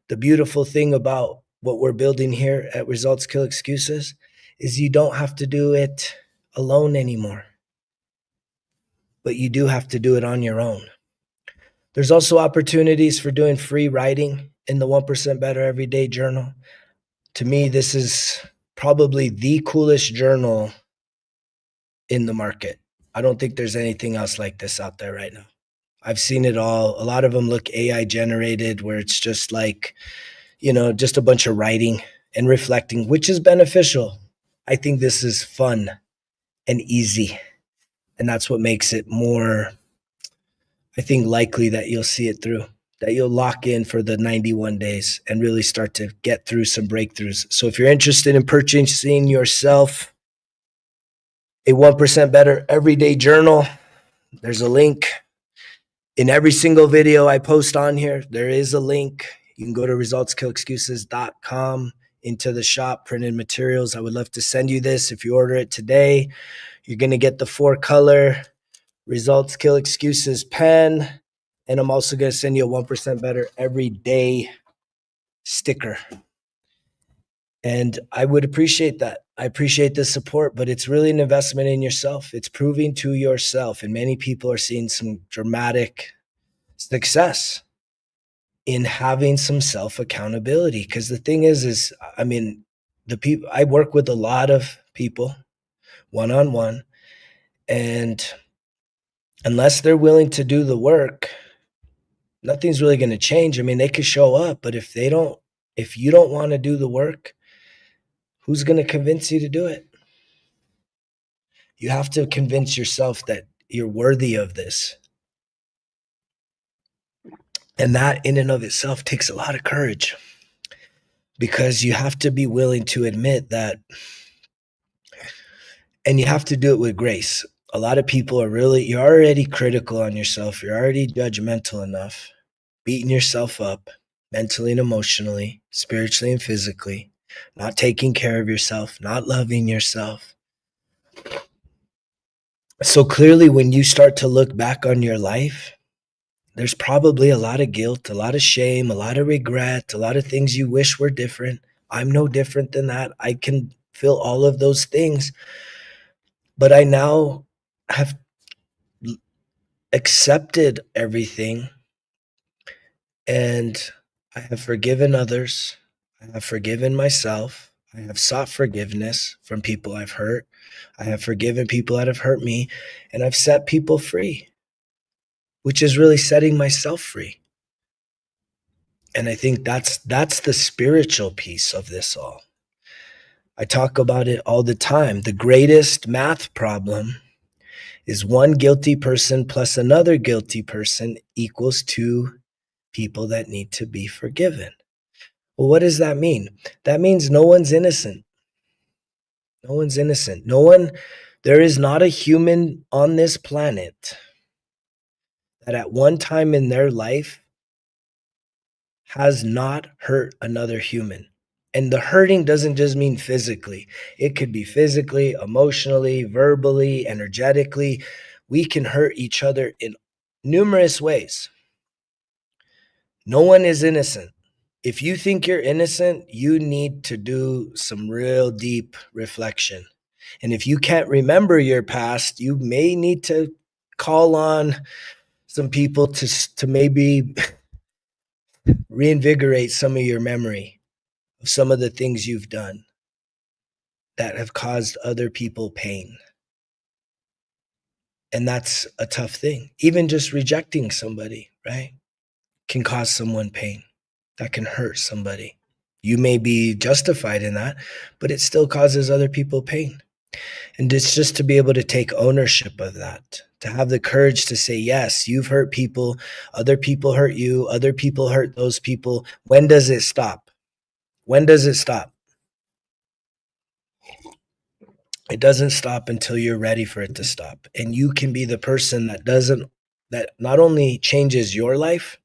The beautiful thing about what we're building here at Results Kill Excuses is you don't have to do it alone anymore, but you do have to do it on your own. There's also opportunities for doing free writing in the 1% Better Everyday Journal. To me, this is probably the coolest journal in the market. I don't think there's anything else like this out there right now. I've seen it all. A lot of them look AI generated, where it's just like, just a bunch of writing and reflecting, which is beneficial. I think this is fun and easy. And that's what makes it more, I think, likely that you'll see it through, that you'll lock in for the 91 days and really start to get through some breakthroughs. So if you're interested in purchasing yourself a 1% Better Everyday Journal, there's a link in every single video I post on here. There is a link. You can go to resultskillexcuses.com into the shop, printed materials. I would love to send you this. If you order it today, you're going to get the 4-color Results Kill Excuses pen. And I'm also going to send you a 1% Better Everyday sticker. And I would appreciate that. I appreciate the support, but it's really an investment in yourself. It's proving to yourself. And many people are seeing some dramatic success in having some self-accountability. Because the thing is, the people I work with, a lot of people one-on-one, and unless they're willing to do the work, nothing's really going to change. They could show up, but if you don't want to do the work, who's going to convince you to do it? You have to convince yourself that you're worthy of this. And that in and of itself takes a lot of courage, because you have to be willing to admit that, and you have to do it with grace. A lot of people you're already critical on yourself. You're already judgmental enough, beating yourself up mentally and emotionally, spiritually and physically, not taking care of yourself, not loving yourself. So clearly, when you start to look back on your life, there's probably a lot of guilt, a lot of shame, a lot of regret, a lot of things you wish were different. I'm no different than that. I can feel all of those things. But I now have accepted everything, and I have forgiven others. I have forgiven myself. I have sought forgiveness from people I've hurt. I have forgiven people that have hurt me, and I've set people free, which is really setting myself free. And I think that's the spiritual piece of this all. I talk about it all the time. The greatest math problem is one guilty person plus another guilty person equals 2 people that need to be forgiven. Well, what does that mean? That means no one's innocent. No one's innocent. There is not a human on this planet that at one time in their life has not hurt another human. And the hurting doesn't just mean physically. It could be physically, emotionally, verbally, energetically. We can hurt each other in numerous ways. No one is innocent. If you think you're innocent, you need to do some real deep reflection. And if you can't remember your past, you may need to call on some people to maybe reinvigorate some of your memory of some of the things you've done that have caused other people pain. And that's a tough thing. Even just rejecting somebody, right, can cause someone pain. That can hurt somebody. You may be justified in that, but it still causes other people pain. And it's just to be able to take ownership of that, to have the courage to say, yes, you've hurt people, other people hurt you, other people hurt those people. When does it stop? When does it stop? It doesn't stop until you're ready for it to stop. And you can be the person that not only changes your life,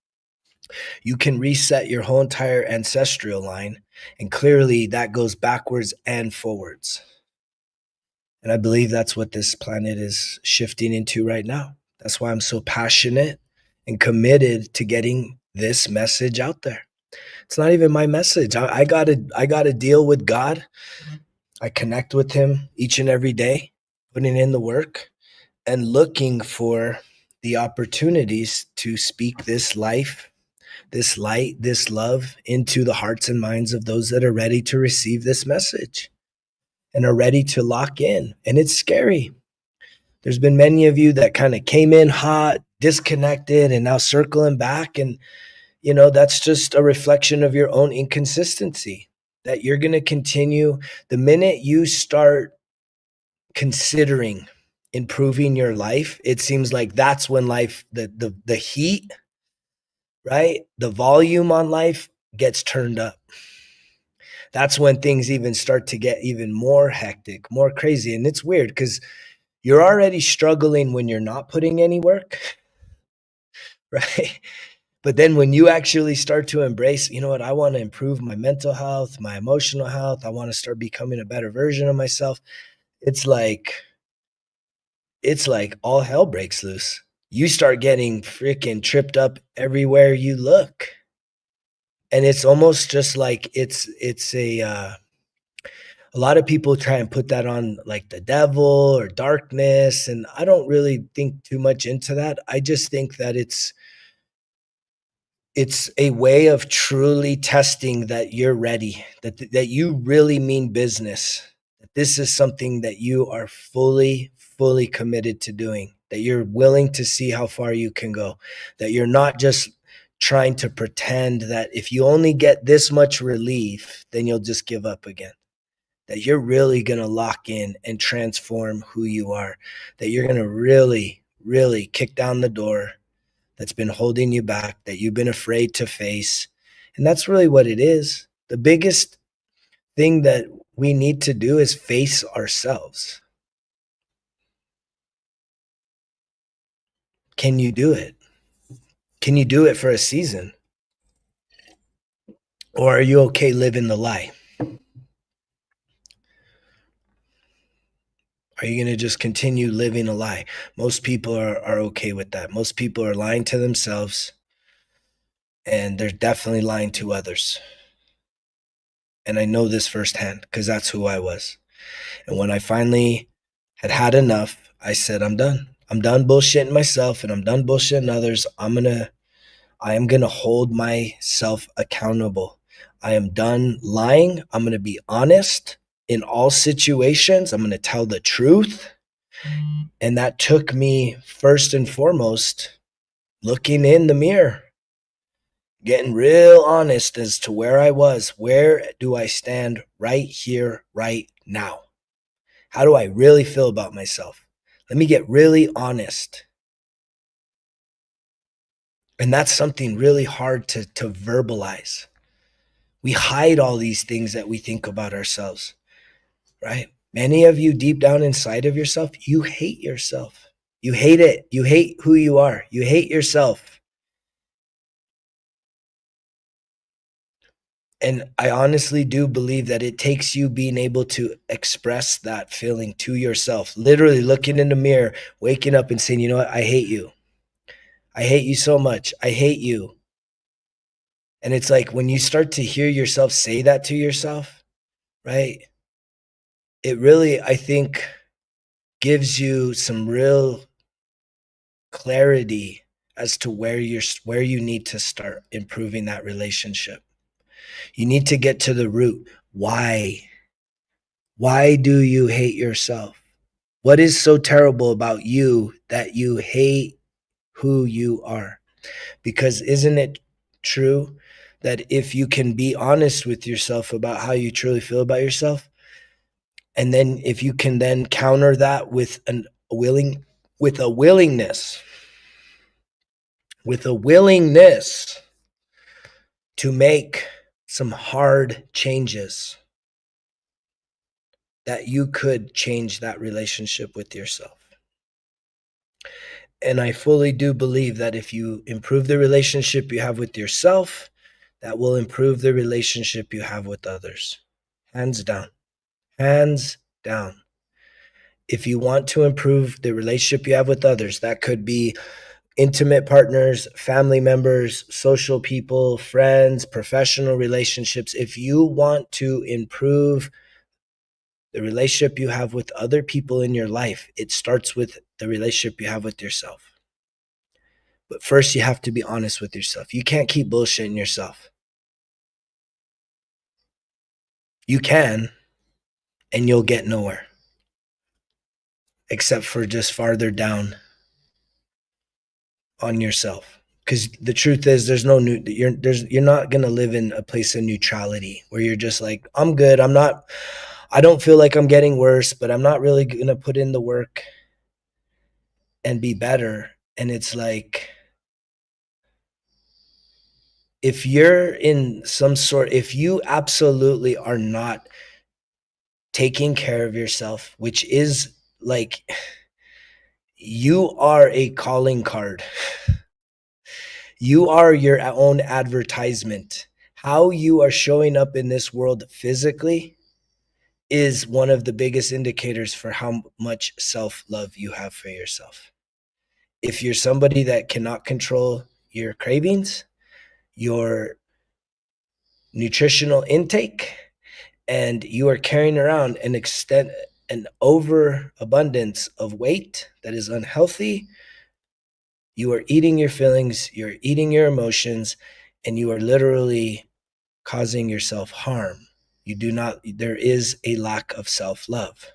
you can reset your whole entire ancestral line. And clearly that goes backwards and forwards. And I believe that's what this planet is shifting into right now. That's why I'm so passionate and committed to getting this message out there. It's not even my message. I gotta deal with God. I connect with him each and every day, putting in the work and looking for the opportunities to speak this life, this light, this love into the hearts and minds of those that are ready to receive this message and are ready to lock in. And it's scary. There's been many of you that kind of came in hot, disconnected, and now circling back. And, that's just a reflection of your own inconsistency, that you're going to continue. The minute you start considering improving your life, it seems like that's when life, the heat, right? The volume on life gets turned up. That's when things even start to get even more hectic, more crazy. And it's weird because you're already struggling when you're not putting any work, right? But then when you actually start to embrace, you know what, I want to improve my mental health, my emotional health, I want to start becoming a better version of myself. It's like all hell breaks loose. You start getting freaking tripped up everywhere you look. And it's almost just like it's a lot of people try and put that on like the devil or darkness. And I don't really think too much into that. I just think that it's a way of truly testing that you're ready, that you really mean business, that this is something that you are fully committed to doing, that you're willing to see how far you can go, that you're not just trying to pretend that if you only get this much relief, then you'll just give up again, that you're really going to lock in and transform who you are, that you're going to really kick down the door that's been holding you back, that you've been afraid to face. And that's really what it is. The biggest thing that we need to do is face ourselves. Can you do it? Can you do it for a season? Or are you okay living the lie? Are you going to just continue living a lie? Most people are okay with that. Most people are lying to themselves, and they're definitely lying to others. And I know this firsthand because that's who I was. And when I finally had enough, I said, I'm done. I'm done bullshitting myself and I'm done bullshitting others. I am going to hold myself accountable. I am done lying. I'm going to be honest in all situations. I'm going to tell the truth. And that took me first and foremost looking in the mirror, getting real honest as to where I was. Where do I stand right here, right now? How do I really feel about myself? Let me get really honest. And that's something really hard to verbalize. We hide all these things that we think about ourselves, right? Many of you deep down inside of yourself, you hate yourself. You hate it. You hate who you are. You hate yourself. And I honestly do believe that it takes you being able to express that feeling to yourself, literally looking in the mirror, waking up and saying, you know what? I hate you. I hate you so much. I hate you. And it's like when you start to hear yourself say that to yourself, right? It really, I think, gives you some real clarity as to where you need to start improving that relationship. You need to get to the root. Why? Why do you hate yourself? What is so terrible about you that you hate who you are? Because isn't it true that if you can be honest with yourself about how you truly feel about yourself, and then if you can then counter that with with a willingness, with a willingness to make some hard changes, that you could change that relationship with yourself. And I fully do believe that if you improve the relationship you have with yourself, that will improve the relationship you have with others. Hands down. Hands down. If you want to improve the relationship you have with others, that could be intimate partners, family members, social people, friends, professional relationships. If you want to improve the relationship you have with other people in your life, it starts with the relationship you have with yourself. But first, you have to be honest with yourself. You can't keep bullshitting yourself. You can, and you'll get nowhere, except for just farther down on yourself. Because the truth is, there's no new. You're not gonna live in a place of neutrality where you're just like, I'm good. I'm not. I don't feel like I'm getting worse, but I'm not really gonna put in the work and be better. And it's like, if you're in some sort, if you absolutely are not taking care of yourself, which is like, you are a calling card. You are your own advertisement. How you are showing up in this world physically is one of the biggest indicators for how much self-love you have for yourself. If you're somebody that cannot control your cravings, your nutritional intake, and you are carrying around an overabundance of weight that is unhealthy, you are eating your feelings, you're eating your emotions, and you are literally causing yourself harm. There is a lack of self-love.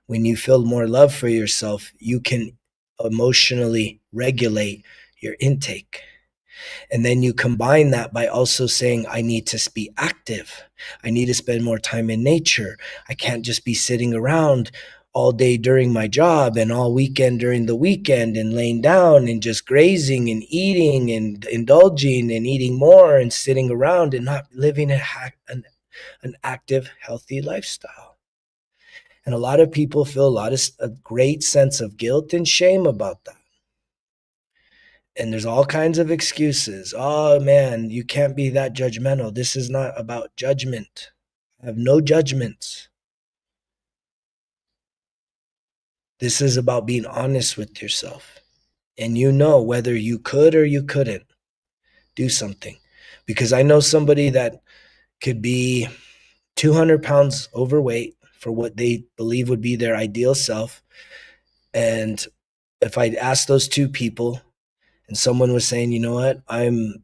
When you feel more love for yourself, you can emotionally regulate your intake. And then you combine that by also saying, I need to be active. I need to spend more time in nature. I can't just be sitting around all day during my job and all weekend during the weekend and laying down and just grazing and eating and indulging and eating more and sitting around and not living an active, healthy lifestyle. And a lot of people feel a great sense of guilt and shame about that. And there's all kinds of excuses. Oh man, you can't be that judgmental. This is not about judgment. I have no judgments. This is about being honest with yourself. And you know whether you could or you couldn't do something. Because I know somebody that could be 200 pounds overweight for what they believe would be their ideal self. And if I'd asked those two people and someone was saying, you know what, I'm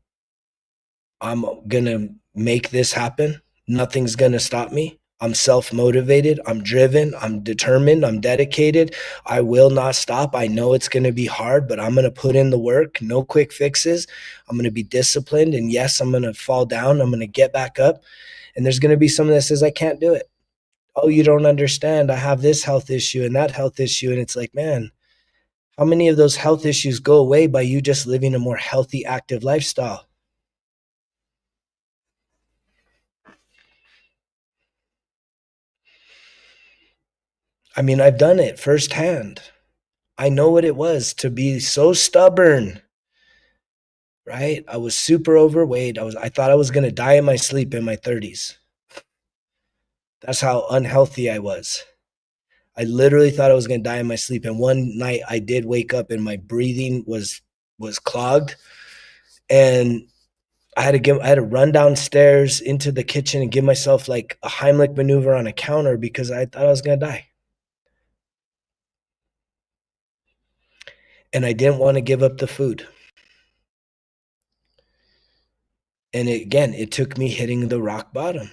gonna make this happen. Nothing's gonna stop me. I'm self-motivated. I'm driven. I'm determined. I'm dedicated. I will not stop. I know it's gonna be hard, but I'm gonna put in the work. No quick fixes. I'm gonna be disciplined. And yes, I'm gonna fall down. I'm gonna get back up. And there's gonna be someone that says, I can't do it. Oh, you don't understand. I have this health issue and that health issue. And it's like, man, how many of those health issues go away by you just living a more healthy, active lifestyle? I mean, I've done it firsthand. I know what it was to be so stubborn, right? I was super overweight. I thought I was going to die in my sleep in my 30s. That's how unhealthy I was. I literally thought I was going to die in my sleep, and one night I did wake up and my breathing was clogged, and I had to run downstairs into the kitchen and give myself like a Heimlich maneuver on a counter because I thought I was going to die. And I didn't want to give up the food. And it took me hitting the rock bottom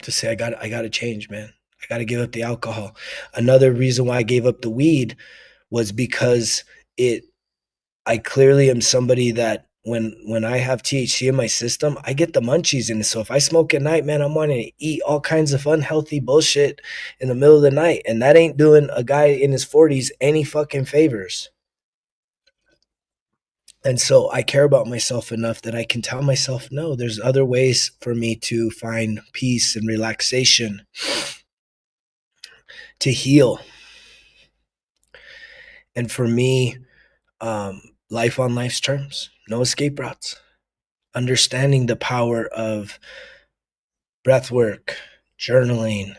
to say, I got to change, man. I got to give up the alcohol. Another reason why I gave up the weed was because I clearly am somebody that when I have THC in my system, I get the munchies. And so if I smoke at night, man, I'm wanting to eat all kinds of unhealthy bullshit in the middle of the night. And that ain't doing a guy in his 40s any fucking favors. And so I care about myself enough that I can tell myself, no, there's other ways for me to find peace and relaxation, to heal. And for me, life on life's terms, no escape routes, understanding the power of breathwork, journaling,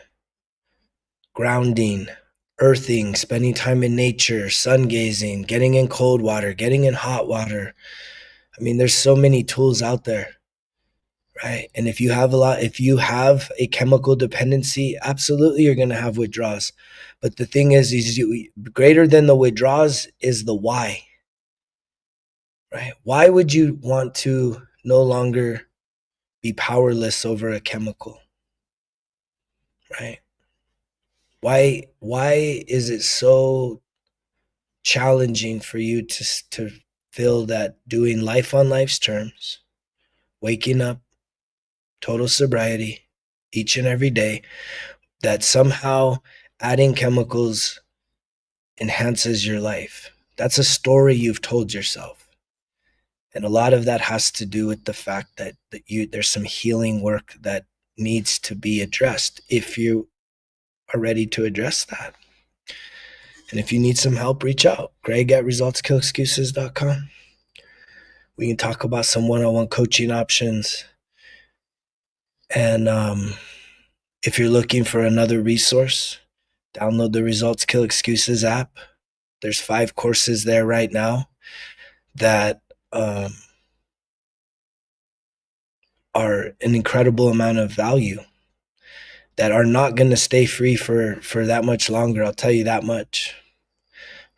grounding, earthing, spending time in nature, sun gazing, getting in cold water, getting in hot water. I mean, there's so many tools out there, right? And if you have a chemical dependency, absolutely you're going to have withdrawals. But the thing is greater than the withdrawals is the why, right? Why would you want to no longer be powerless over a chemical, right? Why is it so challenging for you to feel that doing life on life's terms, waking up, total sobriety each and every day, that somehow adding chemicals enhances your life? That's a story you've told yourself. And a lot of that has to do with the fact that there's some healing work that needs to be addressed if you are ready to address that. And if you need some help, reach out. Greg at resultskillexcuses.com. We can talk about some one-on-one coaching options. And if you're looking for another resource, download the Results Kill Excuses app. There's 5 courses there right now that are an incredible amount of value, that are not going to stay free for that much longer. I'll tell you that much,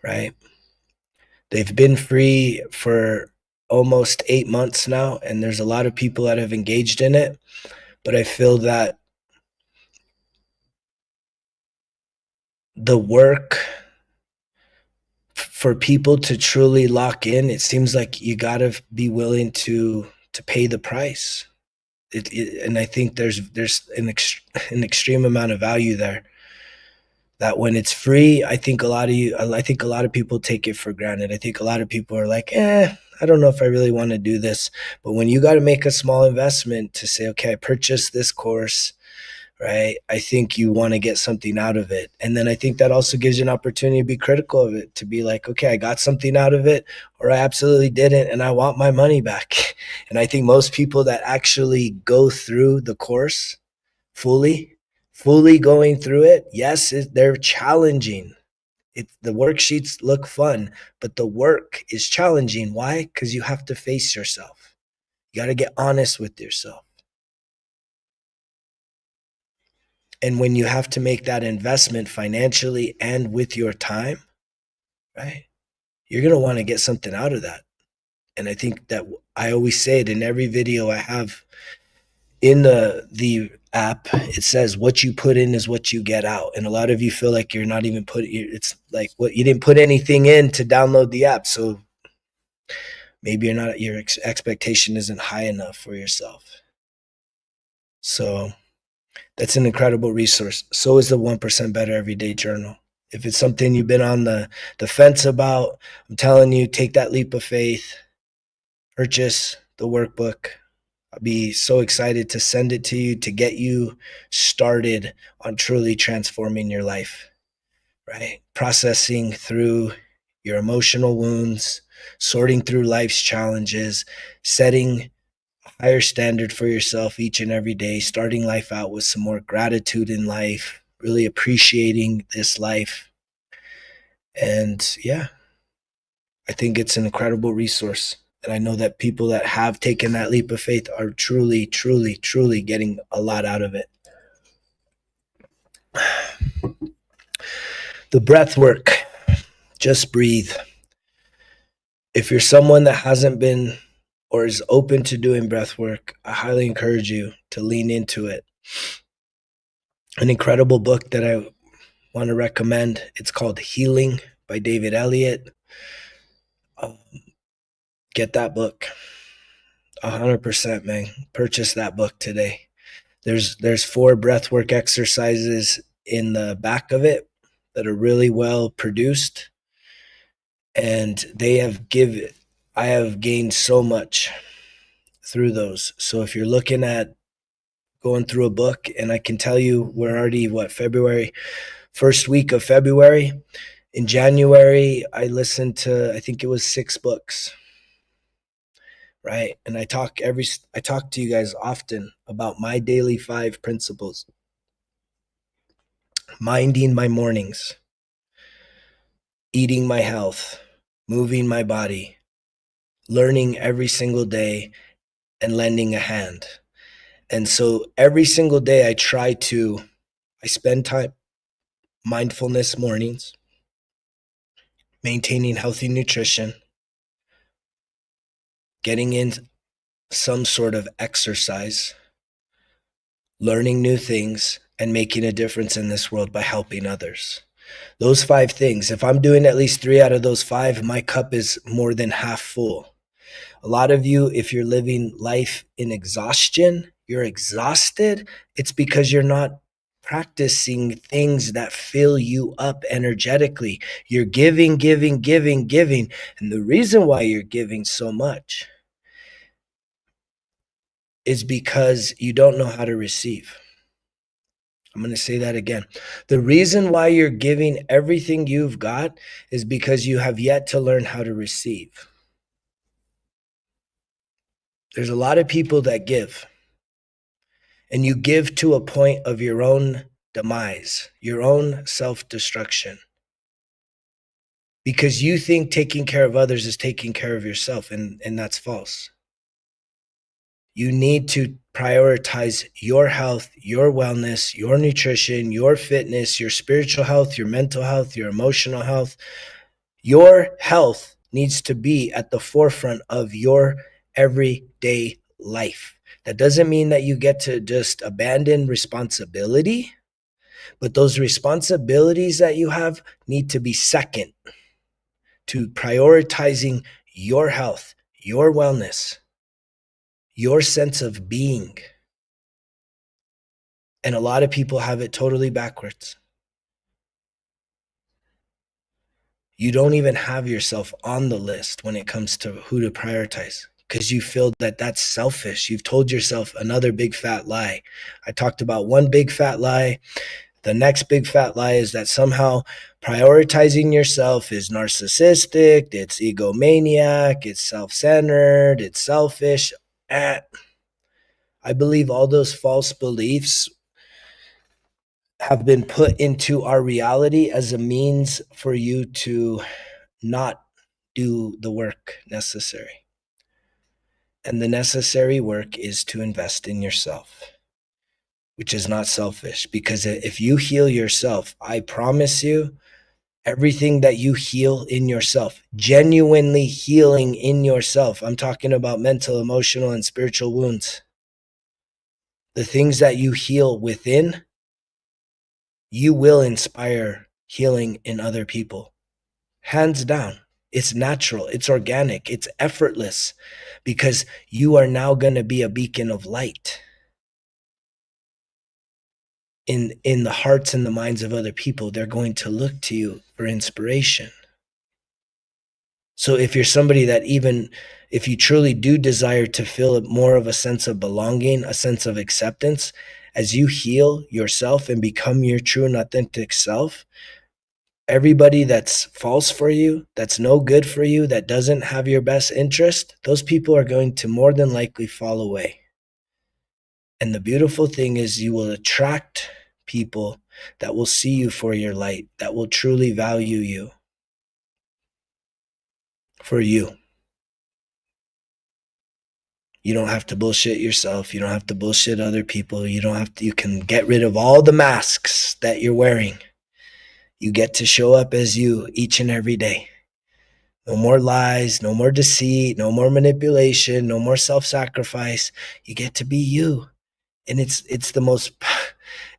right? They've been free for almost 8 months now, and there's a lot of people that have engaged in it. But I feel that the work for people to truly lock in, it seems like you got to be willing to pay the price. And I think there's an extreme amount of value there, that when it's free, I think a lot of people take it for granted. I think a lot of people are like, I don't know if I really want to do this. But when you got to make a small investment to say, okay, I purchased this course, right? I think you want to get something out of it. And then I think that also gives you an opportunity to be critical of it, to be like, okay, I got something out of it, or I absolutely didn't, and I want my money back. And I think most people that actually go through the course fully going through it, yes, they're challenging. The worksheets look fun, but the work is challenging. Why? Because you have to face yourself. You got to get honest with yourself. And when you have to make that investment financially and with your time, right, you're going to want to get something out of that. And I think that I always say it in every video I have in the app. It says what you put in is what you get out. And a lot of you feel like you're not even it's like what you didn't put anything in to download the app. So maybe your expectation isn't high enough for yourself. So that's an incredible resource. So is the 1% Better Everyday Journal. If it's something you've been on the fence about, I'm telling you, take that leap of faith, purchase the workbook. I'll be so excited to send it to you, to get you started on truly transforming your life. right? Processing through your emotional wounds, sorting through life's challenges, setting a higher standard for yourself each and every day, starting life out with some more gratitude in life, really appreciating this life. And yeah, I think it's an incredible resource. And I know that people that have taken that leap of faith are truly, truly, truly getting a lot out of it. The breath work, just breathe. If you're someone that hasn't been or is open to doing breath work, I highly encourage you to lean into it. An incredible book that I want to recommend. It's called Healing by David Elliott. Um, get that book. 100%, man. Purchase that book today. There's 4 breathwork exercises in the back of it that are really well produced, and I have gained so much through those. So if you're looking at going through a book, and I can tell you we're already February, first week of February. In January, I listened to, I think it was 6 books, right? And I talk to you guys often about my daily 5 principles. Minding my mornings, eating my health, moving my body, learning every single day, and lending a hand. And so every single day I spend time, mindfulness mornings, maintaining healthy nutrition, getting in some sort of exercise, learning new things, and making a difference in this world by helping others. Those 5 things, if I'm doing at least 3 out of those 5, my cup is more than half full. A lot of you, if you're living life in exhaustion, you're exhausted, it's because you're not practicing things that fill you up energetically. You're giving, giving, giving, giving. And the reason why you're giving so much is because you don't know how to receive. I'm going to say that again. The reason why you're giving everything you've got is because you have yet to learn how to receive. There's a lot of people that give, and you give to a point of your own demise, your own self-destruction, because you think taking care of others is taking care of yourself, and that's false. You need to prioritize your health, your wellness, your nutrition, your fitness, your spiritual health, your mental health, your emotional health. Your health needs to be at the forefront of your everyday life. That doesn't mean that you get to just abandon responsibility, but those responsibilities that you have need to be second to prioritizing your health, your wellness, your sense of being. And a lot of people have it totally backwards. You don't even have yourself on the list when it comes to who to prioritize, because you feel that that's selfish. You've told yourself another big fat lie. I talked about one big fat lie. The next big fat lie is that somehow prioritizing yourself is narcissistic, it's egomaniac, it's self-centered, it's selfish. I believe all those false beliefs have been put into our reality as a means for you to not do the work necessary. And the necessary work is to invest in yourself, which is not selfish, because if you heal yourself, I promise you, everything that you heal in yourself, genuinely healing in yourself, I'm talking about mental, emotional, and spiritual wounds, the things that you heal within, you will inspire healing in other people. Hands down. It's natural, it's organic, it's effortless, because you are now going to be a beacon of light in the hearts and the minds of other people. They're going to look to you for inspiration. So if you're somebody that, even if you truly do desire to feel more of a sense of belonging, a sense of acceptance, as you heal yourself and become your true and authentic self, Everybody that's false for you, that's no good for you, that doesn't have your best interest, those people are going to more than likely fall away. And the beautiful thing is you will attract people that will see you for your light, that will truly value you for you. You don't have to bullshit yourself. You don't have to bullshit other people. You can get rid of all the masks that you're wearing. You get to show up as you each and every day. No more lies, no more deceit, no more manipulation, no more self-sacrifice. You get to be you. And it's the most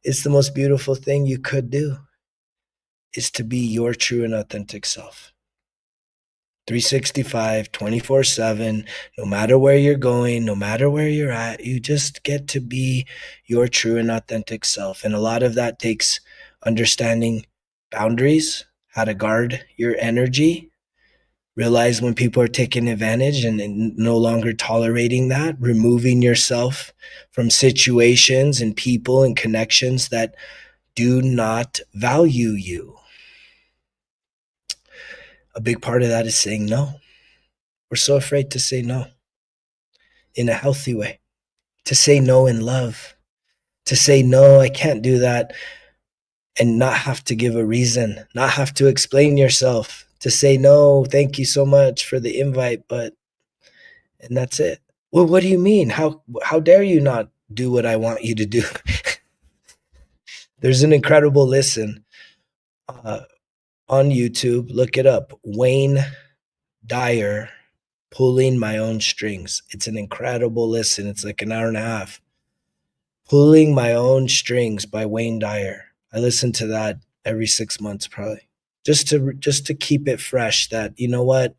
it's the most beautiful thing you could do, is to be your true and authentic self. 365, 24/7, no matter where you're going, no matter where you're at, you just get to be your true and authentic self. And a lot of that takes understanding boundaries, how to guard your energy, realize when people are taking advantage and no longer tolerating that, removing yourself from situations and people and connections that do not value you. A big part of that is saying no. We're so afraid to say no in a healthy way, to say no in love, to say no, I can't do that, and not have to give a reason, not have to explain yourself, to say no, thank you so much for the invite, but, and that's it. Well, what do you mean? How dare you not do what I want you to do? There's an incredible listen uh, on YouTube. Look it up. Wayne Dyer, Pulling My Own Strings. It's an incredible listen. It's like an hour and a half. Pulling My Own Strings by Wayne Dyer. I listen to that every 6 months probably. Just to keep it fresh, that you know what?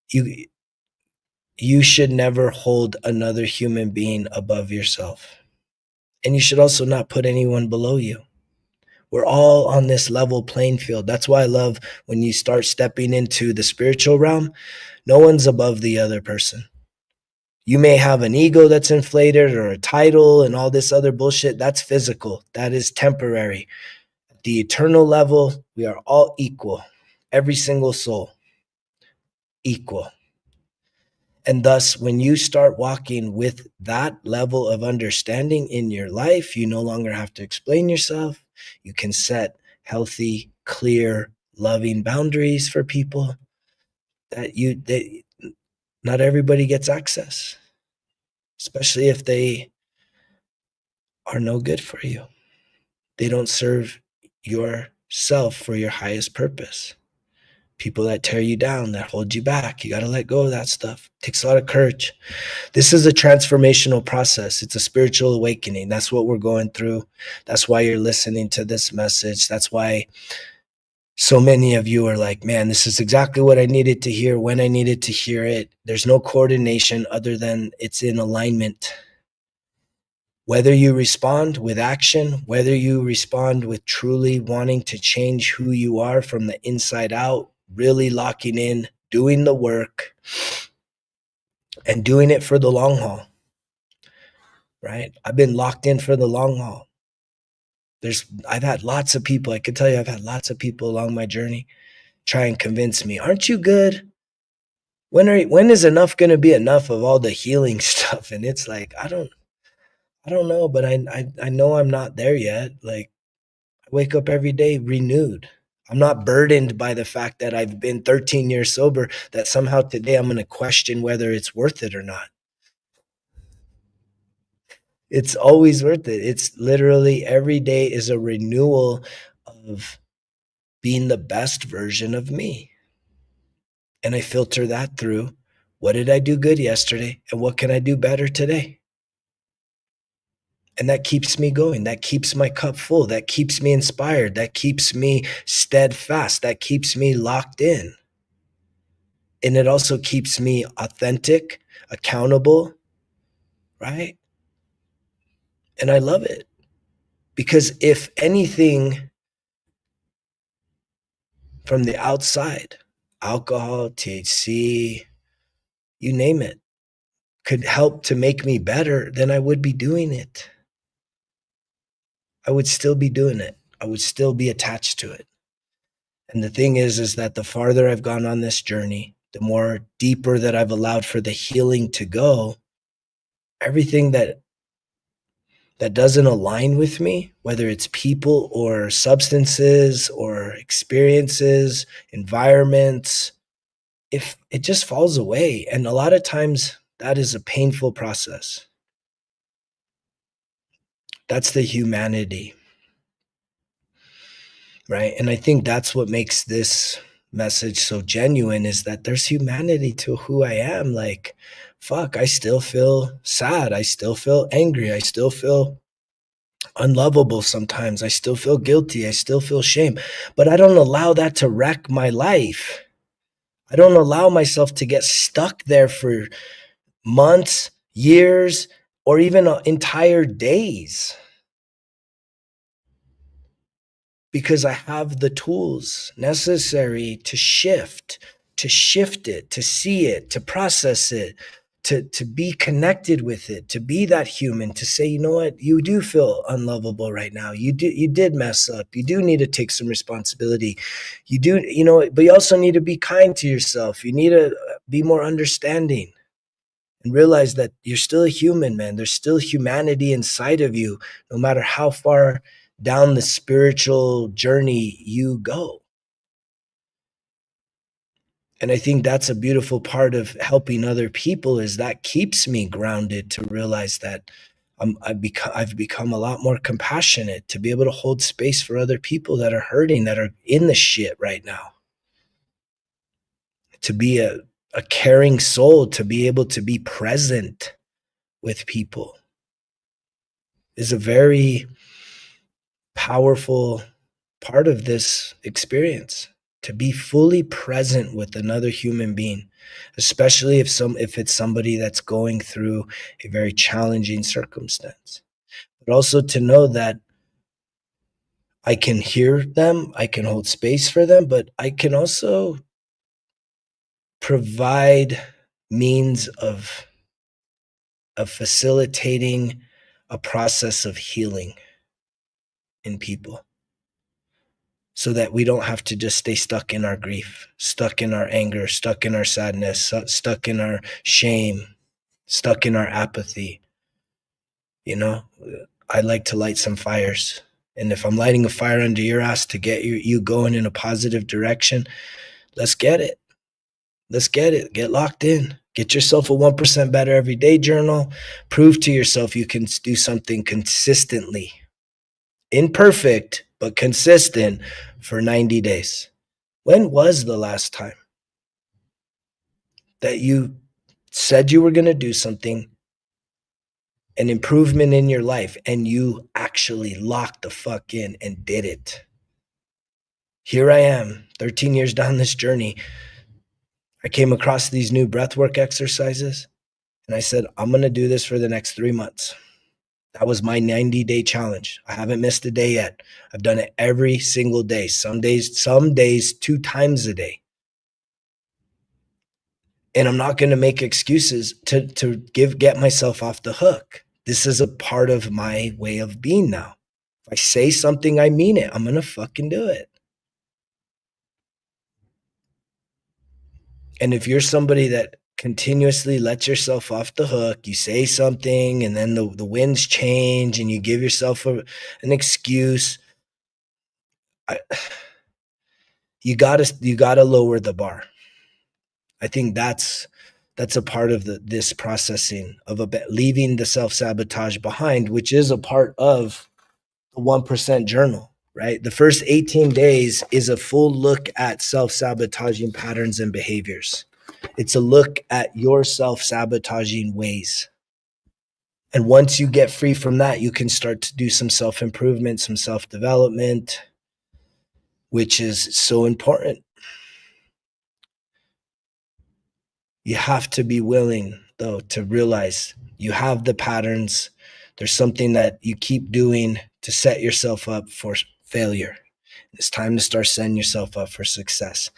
You should never hold another human being above yourself. And you should also not put anyone below you. We're all on this level playing field. That's why I love when you start stepping into the spiritual realm, no one's above the other person. You may have an ego that's inflated or a title and all this other bullshit. That's physical. That is temporary. At the eternal level, we are all equal. Every single soul, equal. And thus, when you start walking with that level of understanding in your life, you no longer have to explain yourself. You can set healthy, clear, loving boundaries for people that not everybody gets access, especially if they are no good for you. They don't serve yourself for your highest purpose. People that tear you down, that hold you back, you got to let go of that stuff. It takes a lot of courage. This is a transformational process. It's a spiritual awakening. That's what we're going through. That's why you're listening to this message. That's why so many of you are like, man, this is exactly what I needed to hear when I needed to hear it. There's no coordination other than it's in alignment. Whether you respond with action, whether you respond with truly wanting to change who you are from the inside out, really locking in, doing the work, and doing it for the long haul, right? I've been locked in for the long haul. I've had lots of people, I could tell you, I've had lots of people along my journey try and convince me, aren't you good? When is enough going to be enough of all the healing stuff? And it's like, I don't know, but I know I'm not there yet. Like, I wake up every day renewed. I'm not burdened by the fact that I've been 13 years sober, that somehow today I'm going to question whether it's worth it or not. It's always worth it. It's literally every day is a renewal of being the best version of me. And I filter that through, what did I do good yesterday and what can I do better today? And that keeps me going. That keeps my cup full. That keeps me inspired. That keeps me steadfast. That keeps me locked in. And it also keeps me authentic, accountable, right? And I love it. Because if anything from the outside, alcohol, THC, you name it, could help to make me better, then I would be doing it. I would still be doing it. I would still be attached to it. And the thing is that the farther I've gone on this journey, the more deeper that I've allowed for the healing to go, everything that doesn't align with me, whether it's people or substances or experiences, environments, if it just falls away. And a lot of times that is a painful process. That's the humanity, right? And I think that's what makes this message so genuine, is that there's humanity to who I am. Like, fuck, I still feel sad. I still feel angry. I still feel unlovable sometimes. I still feel guilty. I still feel shame. But I don't allow that to wreck my life. I don't allow myself to get stuck there for months, years, or even entire days, because I have the tools necessary to shift it, to see it, to process it, to be connected with it, to be that human, to say, you know what, you do feel unlovable right now. You did mess up. You do need to take some responsibility. You do, but you also need to be kind to yourself. You need to be more understanding and realize that you're still a human, man. There's still humanity inside of you, no matter how far down the spiritual journey you go. And I think that's a beautiful part of helping other people, is that keeps me grounded, to realize that I've become a lot more compassionate, to be able to hold space for other people that are hurting, that are in the shit right now, to be a caring soul, to be able to be present with people is a very powerful part of this experience, to be fully present with another human being, especially if it's somebody that's going through a very challenging circumstance. But also to know that I can hear them, I can hold space for them, but I can also provide means of facilitating a process of healing in people, so that we don't have to just stay stuck in our grief, stuck in our anger, stuck in our sadness, stuck in our shame, stuck in our apathy. You know, I like to light some fires. And if I'm lighting a fire under your ass to get you going in a positive direction, let's get it. Let's get it. Get locked in. Get yourself a 1% better every day journal. Prove to yourself you can do something consistently. Imperfect, but consistent for 90 days. When was the last time that you said you were going to do something, an improvement in your life, and you actually locked the fuck in and did it? Here I am, 13 years down this journey. I came across these new breathwork exercises, and I said, I'm going to do this for the next 3 months. That was my 90-day challenge. I haven't missed a day yet. I've done it every single day. Some days 2 times a day. And I'm not going to make excuses to get myself off the hook. This is a part of my way of being now. If I say something, I mean it. I'm going to fucking do it. And if you're somebody that continuously lets yourself off the hook, you say something and then the winds change and you give yourself an excuse, you gotta lower the bar. I think that's a part of this processing of leaving the self-sabotage behind, which is a part of the 1% journal, right? The first 18 days is a full look at self-sabotaging patterns and behaviors. It's a look at your self-sabotaging ways. And once you get free from that, you can start to do some self-improvement, some self-development, which is so important. You have to be willing, though, to realize you have the patterns. There's something that you keep doing to set yourself up for failure. It's time to start setting yourself up for success.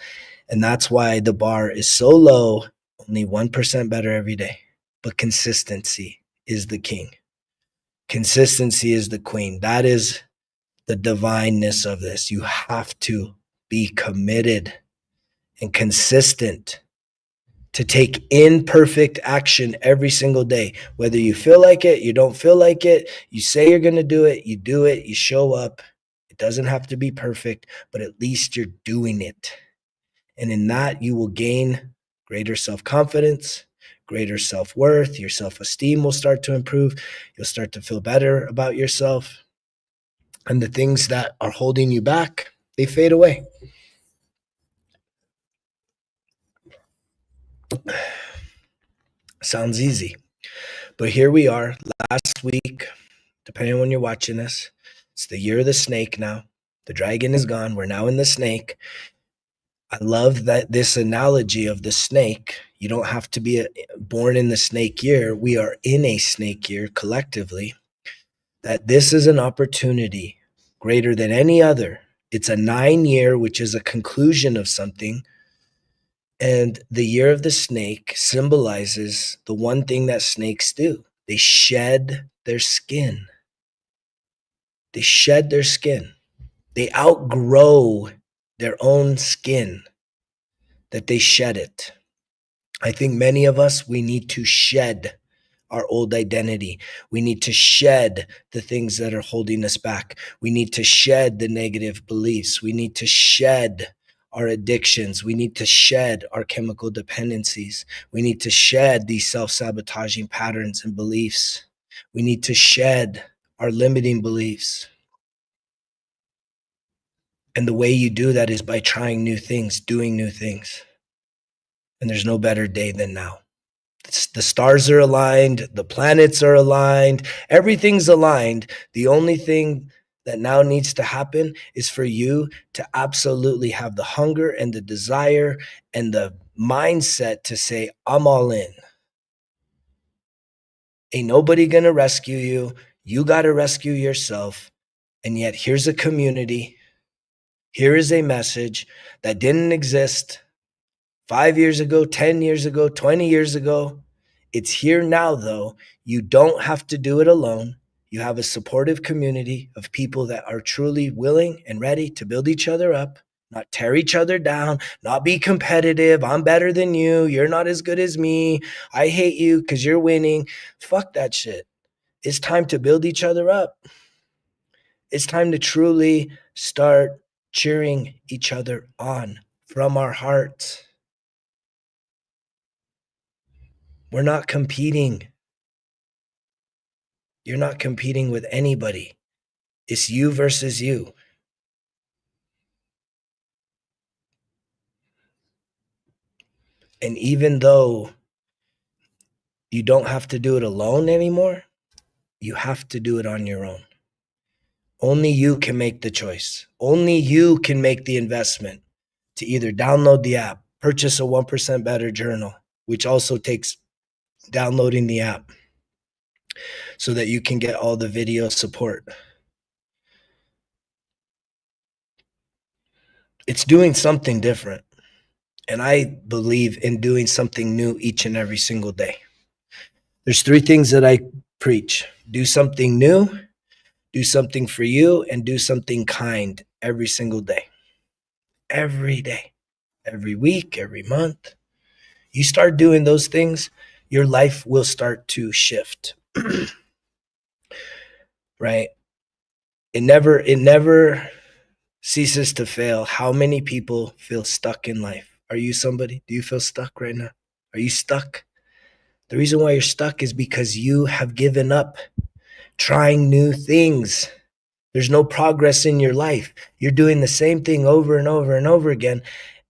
And that's why the bar is so low, only 1% better every day. But consistency is the king. Consistency is the queen. That is the divineness of this. You have to Be committed and consistent to take imperfect action every single day. Whether you feel like it, you don't feel like it, you say you're going to do it, you show up. It doesn't have to be perfect, but at least you're doing it. And in that, you will gain greater self-confidence, greater self-worth. Your self-esteem will start to improve. You'll start to feel better about yourself. And the things that are holding you back, they fade away. Sounds easy. But here we are, last week, depending on when you're watching this. It's the year of the snake now. The dragon is gone. We're now in the snake. I love that this analogy of the snake. You don't have to be born in the snake year. We are in a snake year collectively. That this is an opportunity greater than any other. It's a 9-year, which is a conclusion of something. And the year of the snake symbolizes the one thing that snakes do. They shed their skin. They shed their skin. They outgrow their own skin, that they shed it. I think many of us, we need to shed our old identity. We need to shed the things that are holding us back. We need to shed the negative beliefs. We need to shed our addictions. We need to shed our chemical dependencies. We need to shed these self-sabotaging patterns and beliefs. We need to shed our limiting beliefs. And the way you do that is by trying new things, doing new things. And there's no better day than now. The stars are aligned, the planets are aligned, everything's aligned. The only thing that now needs to happen is for you to absolutely have the hunger and the desire and the mindset to say, I'm all in. Ain't nobody gonna rescue you. You gotta rescue yourself. And yet here's a community. Here is a message that didn't exist 5 years ago, 10 years ago, 20 years ago. It's here now, though. You don't have to do it alone. You have a supportive community of people that are truly willing and ready to build each other up, not tear each other down, not be competitive. I'm better than you. You're not as good as me. I hate you because you're winning. Fuck that shit. It's time to build each other up. It's time to truly start cheering each other on from our hearts. We're not competing. You're not competing with anybody. It's you versus you. And even though you don't have to do it alone anymore, you have to do it on your own. Only you can make the choice. Only you can make the investment to either download the app, purchase a 1% Better journal, which also takes downloading the app so that you can get all the video support. It's doing something different. And I believe in doing something new each and every single day. There's 3 things that I preach. Do something new, do something for you, and do something kind every single day. Every day, every week, every month. You start doing those things, your life will start to shift. Right? It never ceases to fail how many people feel stuck in life. Are you somebody? Do you feel stuck right now? Are you stuck? The reason why you're stuck is because you have given up trying new things. There's no progress in your life. You're doing the same thing over and over and over again.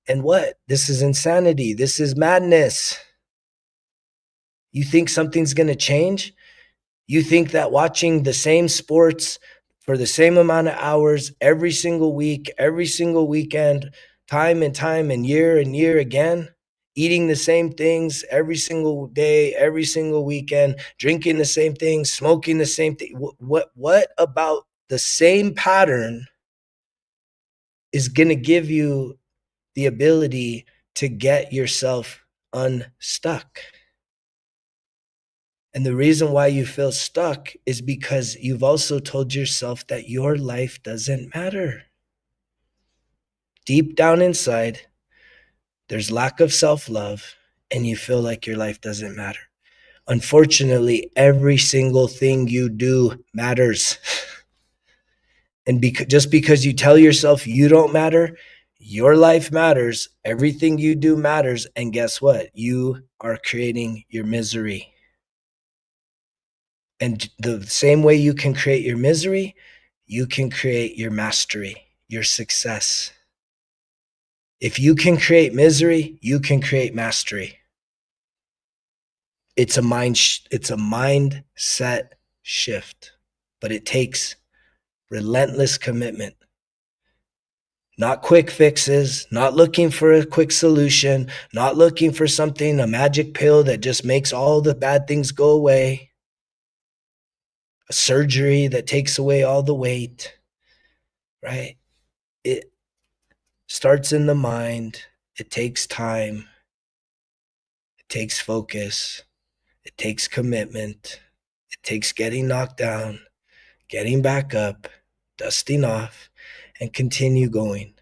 And what? This is insanity. This is madness. You think something's going to change? You think that watching the same sports for the same amount of hours every single week, every single weekend, time and year again, eating the same things every single day, every single weekend, drinking the same things, smoking the same thing. What about the same pattern is going to give you the ability to get yourself unstuck? And the reason why you feel stuck is because you've also told yourself that your life doesn't matter. deep down inside, there's lack of self-love and you feel like your life doesn't matter. Unfortunately, every single thing you do matters. And just because you tell yourself you don't matter, your life matters. Everything you do matters. And guess what? You are creating your misery. And the same way you can create your misery, you can create your mastery, your success. If you can create misery, you can create mastery. It's a mindset shift, but it takes relentless commitment. Not quick fixes, not looking for a quick solution, not looking for something, a magic pill that just makes all the bad things go away, a surgery that takes away all the weight, right? It starts in the mind. It takes time. It takes focus. It takes commitment. It takes getting knocked down, getting back up, dusting off, and continue going.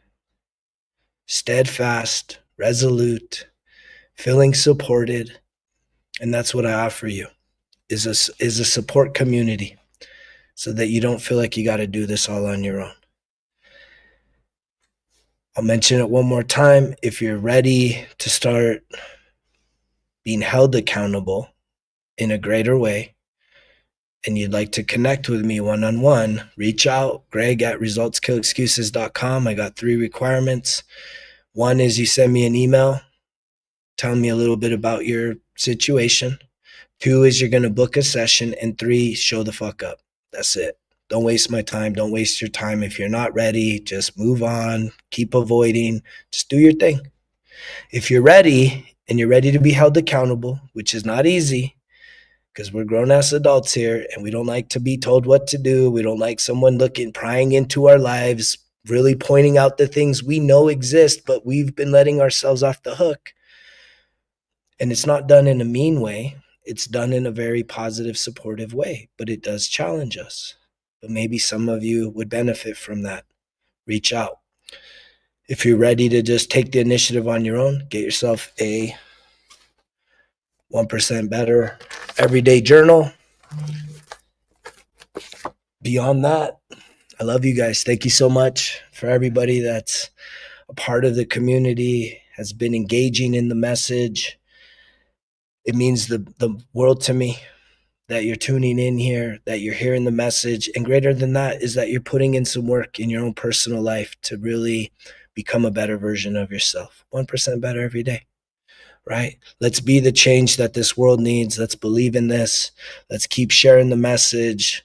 Steadfast, resolute, feeling supported. And that's what I offer you is a support community so that you don't feel like you got to do this all on your own. I'll mention it one more time. If you're ready to start being held accountable in a greater way and you'd like to connect with me one-on-one, reach out, greg@resultskillexcuses.com. I got 3 requirements. One is you send me an email telling me a little bit about your situation. 2 is you're going to book a session. And 3, show the fuck up. That's it. Don't waste my time. Don't waste your time. If you're not ready, just move on. Keep avoiding. Just do your thing. If you're ready and you're ready to be held accountable, which is not easy because we're grown-ass adults here and we don't like to be told what to do. We don't like someone prying into our lives, really pointing out the things we know exist, but we've been letting ourselves off the hook. And it's not done in a mean way. It's done in a very positive, supportive way, but it does challenge us. But maybe some of you would benefit from that. Reach out. If you're ready to just take the initiative on your own, get yourself a 1% better everyday journal. Beyond that, I love you guys. Thank you so much for everybody that's a part of the community, has been engaging in the message. It means the world to me that you're tuning in here, that you're hearing the message. And greater than that is that you're putting in some work in your own personal life to really become a better version of yourself. 1% better every day, right? Let's be the change that this world needs. Let's believe in this. Let's keep sharing the message.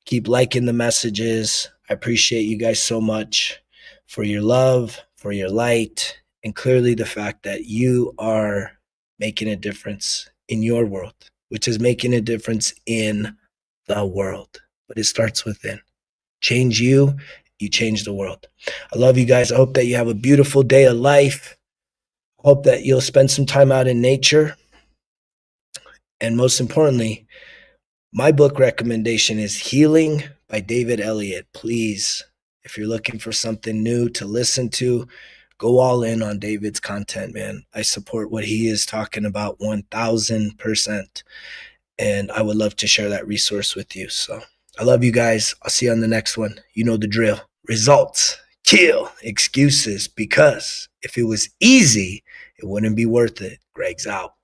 Keep liking the messages. I appreciate you guys so much for your love, for your light, and clearly the fact that you are making a difference in your world, which is making a difference in the world. But it starts within. Change you, you change the world. I love you guys. I hope that you have a beautiful day of life. I hope that you'll spend some time out in nature. And most importantly, my book recommendation is Healing by David Elliott. Please, if you're looking for something new to listen to, go all in on David's content, man. I support what he is talking about 1000%. And I would love to share that resource with you. So I love you guys. I'll see you on the next one. You know the drill. Results kill excuses, because if it was easy, it wouldn't be worth it. Greg's out.